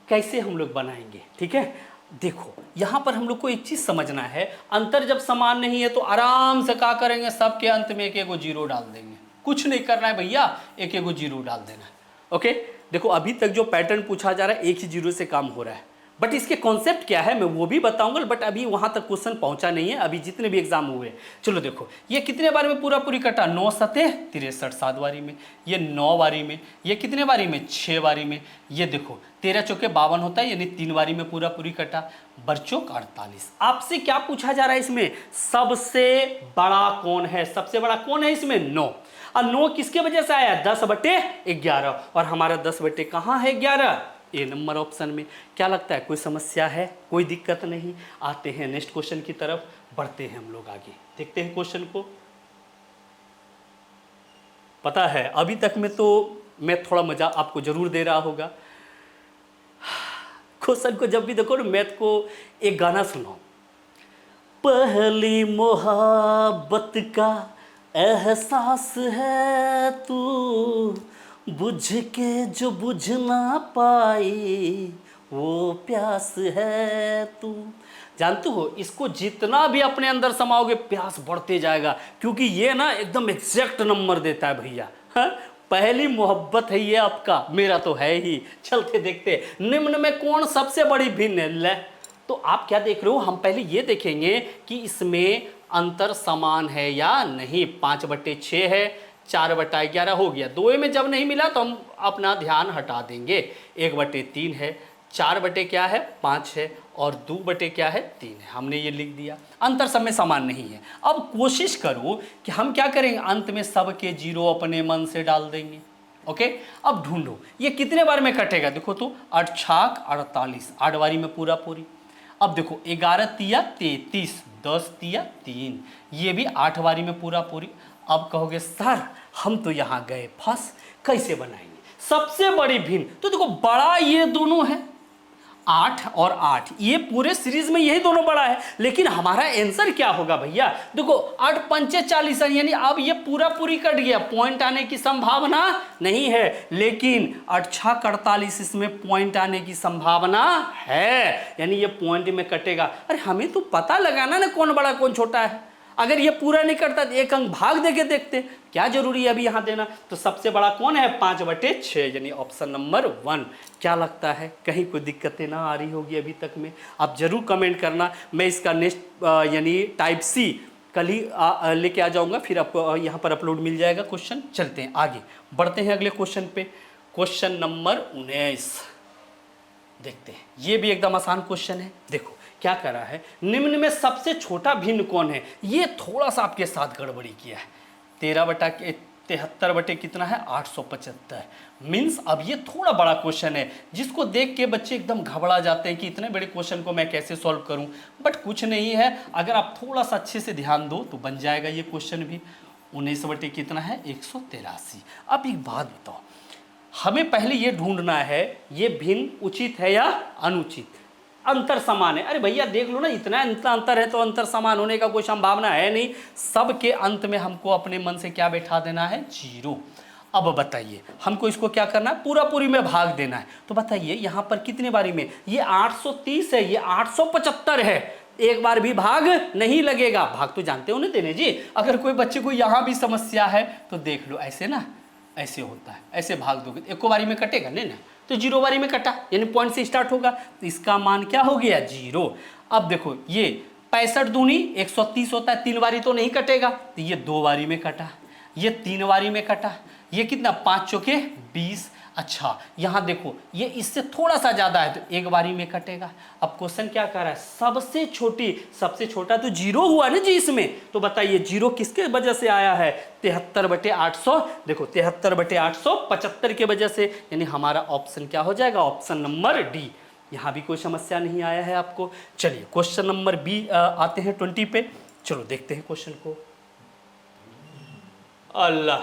कैसे हम लोग बनाएंगे। ठीक है देखो यहाँ पर हम लोग को एक चीज़ समझना है, अंतर जब समान नहीं है तो आराम से क्या करेंगे, सबके अंत में 1 0 डाल देंगे। कुछ नहीं करना है भैया, 1 0 डाल देना है। ओके देखो अभी तक जो पैटर्न पूछा जा रहा है 1 ही 0 से काम हो रहा है, बट इसके कॉन्सेप्ट क्या है मैं वो भी बताऊंगा। बट अभी वहां तक क्वेश्चन पहुंचा नहीं है, अभी जितने भी एग्जाम हुए। चलो देखो ये कितने बारी में पूरी कटा 9 7 63, 7 बारी में, ये 9 बारी में, ये कितने बारी में 6 बारी में, ये देखो 13 चौके 52 होता है, यानी 3 बारी में पूरी कटा, बरचौक 48। आपसे क्या पूछा जा रहा है इसमें, सबसे बड़ा कौन है। सबसे बड़ा कौन है इसमें 9, और 9 किसके वजह से आया 10/11, और हमारा 10 कहाँ है 11, ए नंबर ऑप्शन में। क्या लगता है कोई समस्या है, कोई दिक्कत नहीं। आते हैं नेक्स्ट क्वेश्चन की तरफ, बढ़ते हैं हम लोग आगे, देखते हैं क्वेश्चन को। पता है अभी तक में तो मैं थोड़ा मजा आपको जरूर दे रहा होगा। क्वेश्चन को जब भी देखो ना मैथ को एक गाना सुनाओ, पहली मोहब्बत का एहसास है तू, बुझ के जो बुझ ना पाई वो प्यास है तू। जानते हो इसको जितना भी अपने अंदर समाओगे प्यास बढ़ते जाएगा, क्योंकि ये ना एकदम एग्जैक्ट नंबर देता है भैया। हाँ? पहली मोहब्बत है ये आपका, मेरा तो है ही। चलते देखते निम्न में कौन सबसे बड़ी भिन्न है। ले तो आप क्या देख रहे हो, हम पहले ये देखेंगे कि इसमें अंतर समान है या नहीं। 5/6 है, 4/11 हो गया। 2 में जब नहीं मिला तो हम अपना ध्यान हटा देंगे। 1/3 है, 4 क्या है 5 है, और 2 क्या है 3 है। हमने ये लिख दिया, अंतर सब में समान नहीं है। अब कोशिश करो कि हम क्या करेंगे, अंत में सब के 0 अपने मन से डाल देंगे। ओके, अब ढूंढो ये कितने बार में कटेगा। देखो तो 8 छाक 48, 8 बारी में पूरा पूरी। अब देखो 11 तिया 33, 10 तिया 3, ये भी 8 बारी में पूरा पूरी। अब कहोगे सर हम तो यहाँ गए फंस, कैसे बनाएंगे सबसे बड़ी भिन्न। तो देखो बड़ा ये दोनों है 8 और 8, ये पूरे सीरीज में यही दोनों बड़ा है। लेकिन हमारा आंसर क्या होगा भैया, देखो 8 पंचे 40, यानी अब ये पूरा पूरी कट गया, पॉइंट आने की संभावना नहीं है। लेकिन 8 छक 48, इसमें पॉइंट आने की संभावना है, यानी ये पॉइंट में कटेगा। अरे हमें तो पता लगाना ना कौन बड़ा कौन छोटा है। अगर ये पूरा नहीं करता तो एक अंक भाग देके देखते, क्या जरूरी है अभी यहाँ देना। तो सबसे बड़ा कौन है 5/6, यानी ऑप्शन नंबर 1। क्या लगता है कहीं कोई दिक्कतें ना आ रही होगी अभी तक में, आप जरूर कमेंट करना। मैं इसका नेक्स्ट यानी टाइप सी कल ही लेके आ जाऊंगा, फिर आपको यहाँ पर अपलोड मिल जाएगा क्वेश्चन। चलते हैं आगे, बढ़ते हैं अगले क्वेश्चन पे। क्वेश्चन नंबर 19 देखते हैं, ये भी एकदम आसान क्वेश्चन है। देखो क्या करा है, निम्न में सबसे छोटा भिन्न कौन है। ये थोड़ा सा आपके साथ गड़बड़ी किया है। 13/73 कितना है 875। मीन्स अब ये थोड़ा बड़ा क्वेश्चन है, जिसको देख के बच्चे एकदम घबरा जाते हैं कि इतने बड़े क्वेश्चन को मैं कैसे सॉल्व करूं। बट कुछ नहीं है, अगर आप थोड़ा सा अच्छे से ध्यान दो तो बन जाएगा ये क्वेश्चन भी। 19 कितना है 183। अब एक बात बताओ, हमें पहले ये ढूंढना है ये भिन्न उचित है या अनुचित, अंतर समान है। अरे भैया देख लो ना, इतना अंतर है तो अंतर समान होने का कोई संभावना है नहीं। सबके अंत में हमको अपने मन से क्या बैठा देना है 0। अब बताइए हमको इसको क्या करना है, पूरा पूरी में भाग देना है। तो बताइए यहाँ पर कितने बारी में, ये 830 है, ये 875 है, एक बार भी भाग नहीं लगेगा। भाग तो जानते हो ना देने जी। अगर कोई बच्चे को यहाँ भी समस्या है तो देख लो, ऐसे ना ऐसे होता है, ऐसे भाग दोगे एक बारी में कटेगा नहीं ना, तो 0 बारी में कटा, यानी पॉइंट से स्टार्ट होगा, तो इसका मान क्या हो गया 0। अब देखो ये 65 दूनी 130 होता है, 3 बारी तो नहीं कटेगा, तो ये 2 बारी में कटा, ये 3 बारी में कटा, ये कितना 5 चौके 20। अच्छा यहाँ देखो ये इससे थोड़ा सा ज़्यादा है तो 1 बारी में कटेगा। अब क्वेश्चन क्या कर रहा है, सबसे छोटी, सबसे छोटा तो 0 हुआ ना जी इसमें। तो बताइए 0 किसके वजह से आया है 73/800। देखो 73/875 के वजह से, यानी हमारा ऑप्शन क्या हो जाएगा, ऑप्शन नंबर डी। यहाँ भी कोई समस्या नहीं आया है आपको। चलिए क्वेश्चन नंबर बी आते हैं 20 पे। चलो देखते हैं क्वेश्चन को। अल्लाह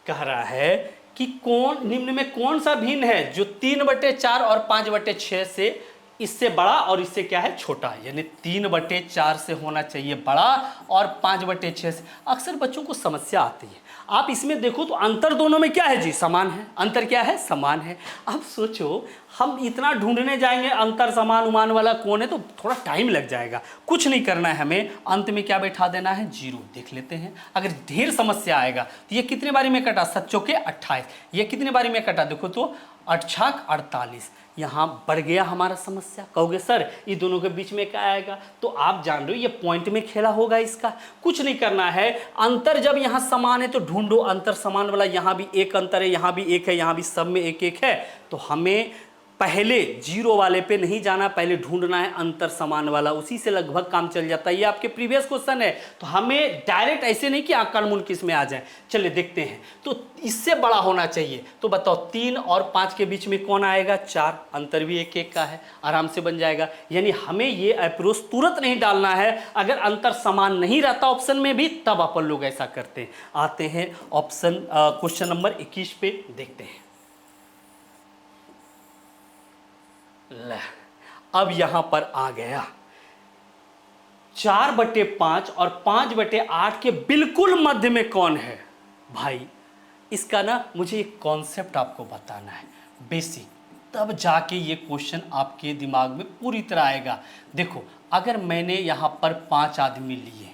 कह रहा है कि कौन निम्न में कौन सा भिन्न है जो 3/4 और 5/6 से इससे बड़ा और इससे क्या है छोटा, यानी 3/4 से होना चाहिए बड़ा और 5/6 से। अक्सर बच्चों को समस्या आती है, आप इसमें देखो तो अंतर दोनों में क्या है जी, समान है। अंतर क्या है, समान है। अब सोचो हम इतना ढूंढने जाएंगे अंतर समान उमान वाला कौन है, तो थोड़ा टाइम लग जाएगा। कुछ नहीं करना है, हमें अंत में क्या बैठा देना है 0। देख लेते हैं, अगर ढेर समस्या आएगा तो ये कितने बारी में कटा 7 चौके 28, ये कितने बारी में कटा देखो तो 8 छक 48। यहाँ बढ़ गया हमारा समस्या। कहोगे सर ये दोनों के बीच में क्या आएगा, तो आप जान रहे हो ये पॉइंट में खेला होगा इसका। कुछ नहीं करना है, अंतर जब यहाँ समान है तो ढूंढो अंतर समान वाला। यहाँ भी एक अंतर है, यहाँ भी एक है, यहाँ भी सब में एक एक है, तो हमें पहले जीरो वाले पे नहीं जाना, पहले ढूंढना है अंतर समान वाला, उसी से लगभग काम चल जाता है। ये आपके प्रीवियस क्वेश्चन है, तो हमें डायरेक्ट ऐसे नहीं कि आकर्मण किस में आ जाए। चलिए देखते हैं, तो इससे बड़ा होना चाहिए। तो बताओ 3 और 5 के बीच में कौन आएगा? 4, अंतर भी 1 1 का है, आराम से बन जाएगा। यानी हमें ये अप्रोच तुरंत नहीं डालना है, अगर अंतर समान नहीं रहता ऑप्शन में भी तब अपन लोग ऐसा करते हैं। आते हैं ऑप्शन क्वेश्चन नंबर 21 पे, देखते हैं। अब यहां पर आ गया 4/5 और 5/8 के बिल्कुल मध्य में कौन है? भाई इसका ना मुझे एक कॉन्सेप्ट आपको बताना है, बेसिक, तब जाके ये क्वेश्चन आपके दिमाग में पूरी तरह आएगा। देखो, अगर मैंने यहां पर 5 आदमी लिए,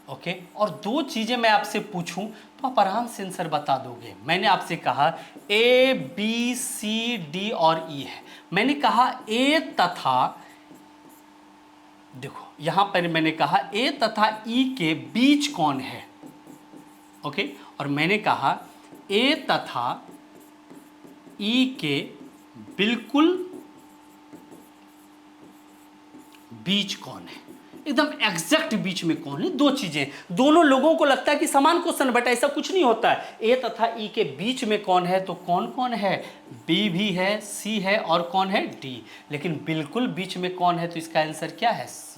ओके, और 2 चीजें मैं आपसे पूछूं तो आप आराम से आंसर बता दोगे। मैंने आपसे कहा A B C D और E है। मैंने कहा A तथा, देखो यहां पर मैंने कहा A तथा E के बीच कौन है, ओके, और मैंने कहा A तथा E के बिल्कुल बीच कौन है, एकदम एग्जैक्ट बीच में कौन है। 2 चीजें, दोनों लोगों को लगता है कि समान क्वेश्चन, बट ऐसा कुछ नहीं होता है। ए तथा ई के बीच में कौन है, तो कौन कौन है? बी भी है, सी है, और कौन है? डी। लेकिन बिल्कुल बीच में कौन है, तो इसका आंसर क्या है? सी।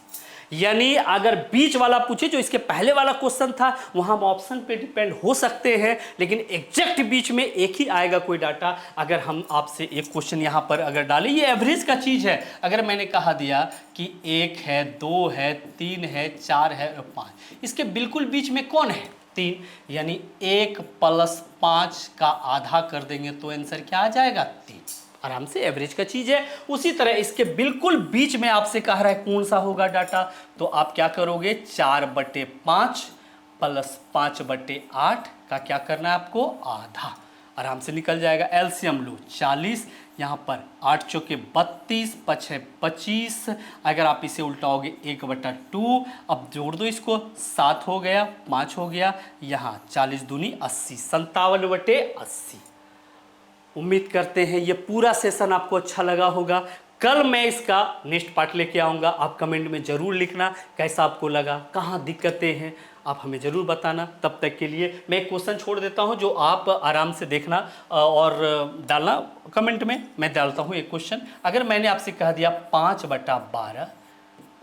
यानी अगर बीच वाला पूछे, जो इसके पहले वाला क्वेश्चन था, वहां हम ऑप्शन पे डिपेंड हो सकते हैं, लेकिन एग्जैक्ट बीच में एक ही आएगा कोई डाटा। अगर हम आपसे एक क्वेश्चन यहां पर अगर डालें, ये एवरेज का चीज है। अगर मैंने कहा दिया कि 1 है, 2 है, 3 है, 4 है और 5, इसके बिल्कुल बीच में कौन है? 3। यानी 1 + 5 का आधा कर देंगे तो आंसर क्या आ जाएगा? 3। आराम से एवरेज का चीज है। उसी तरह इसके बिल्कुल बीच में आपसे कह रहा है कौन सा होगा डाटा, तो आप क्या करोगे? 4/5 + 5/8 का क्या करना है आपको? आधा। आराम से निकल जाएगा। एलसीएम लो, 40, यहाँ पर 8 चौके 32, 5 है 25। अगर आप इसे उल्टाओगे 1/2, अब जोड़ दो इसको, 7 हो गया, 5 हो गया, यहाँ 40 दूनी 80, 57/80। उम्मीद करते हैं ये पूरा सेशन आपको अच्छा लगा होगा। कल मैं इसका नेक्स्ट पार्ट लेके आऊँगा। आप कमेंट में ज़रूर लिखना कैसा आपको लगा, कहाँ दिक्कतें हैं, आप हमें ज़रूर बताना। तब तक के लिए मैं एक क्वेश्चन छोड़ देता हूँ, जो आप आराम से देखना और डालना कमेंट में। मैं डालता हूँ एक क्वेश्चन। अगर मैंने आपसे कह दिया 5/12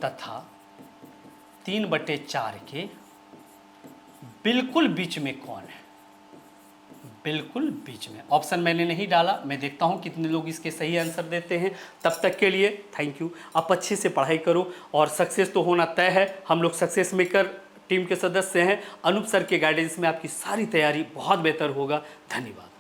तथा 3/4 के बिल्कुल बीच में कौन है? बिल्कुल बीच में। ऑप्शन मैंने नहीं डाला, मैं देखता हूं कितने लोग इसके सही आंसर देते हैं। तब तक के लिए थैंक यू। आप अच्छे से पढ़ाई करो और सक्सेस तो होना तय है। हम लोग सक्सेस मेकर टीम के सदस्य हैं। अनूप सर के गाइडेंस में आपकी सारी तैयारी बहुत बेहतर होगा। धन्यवाद।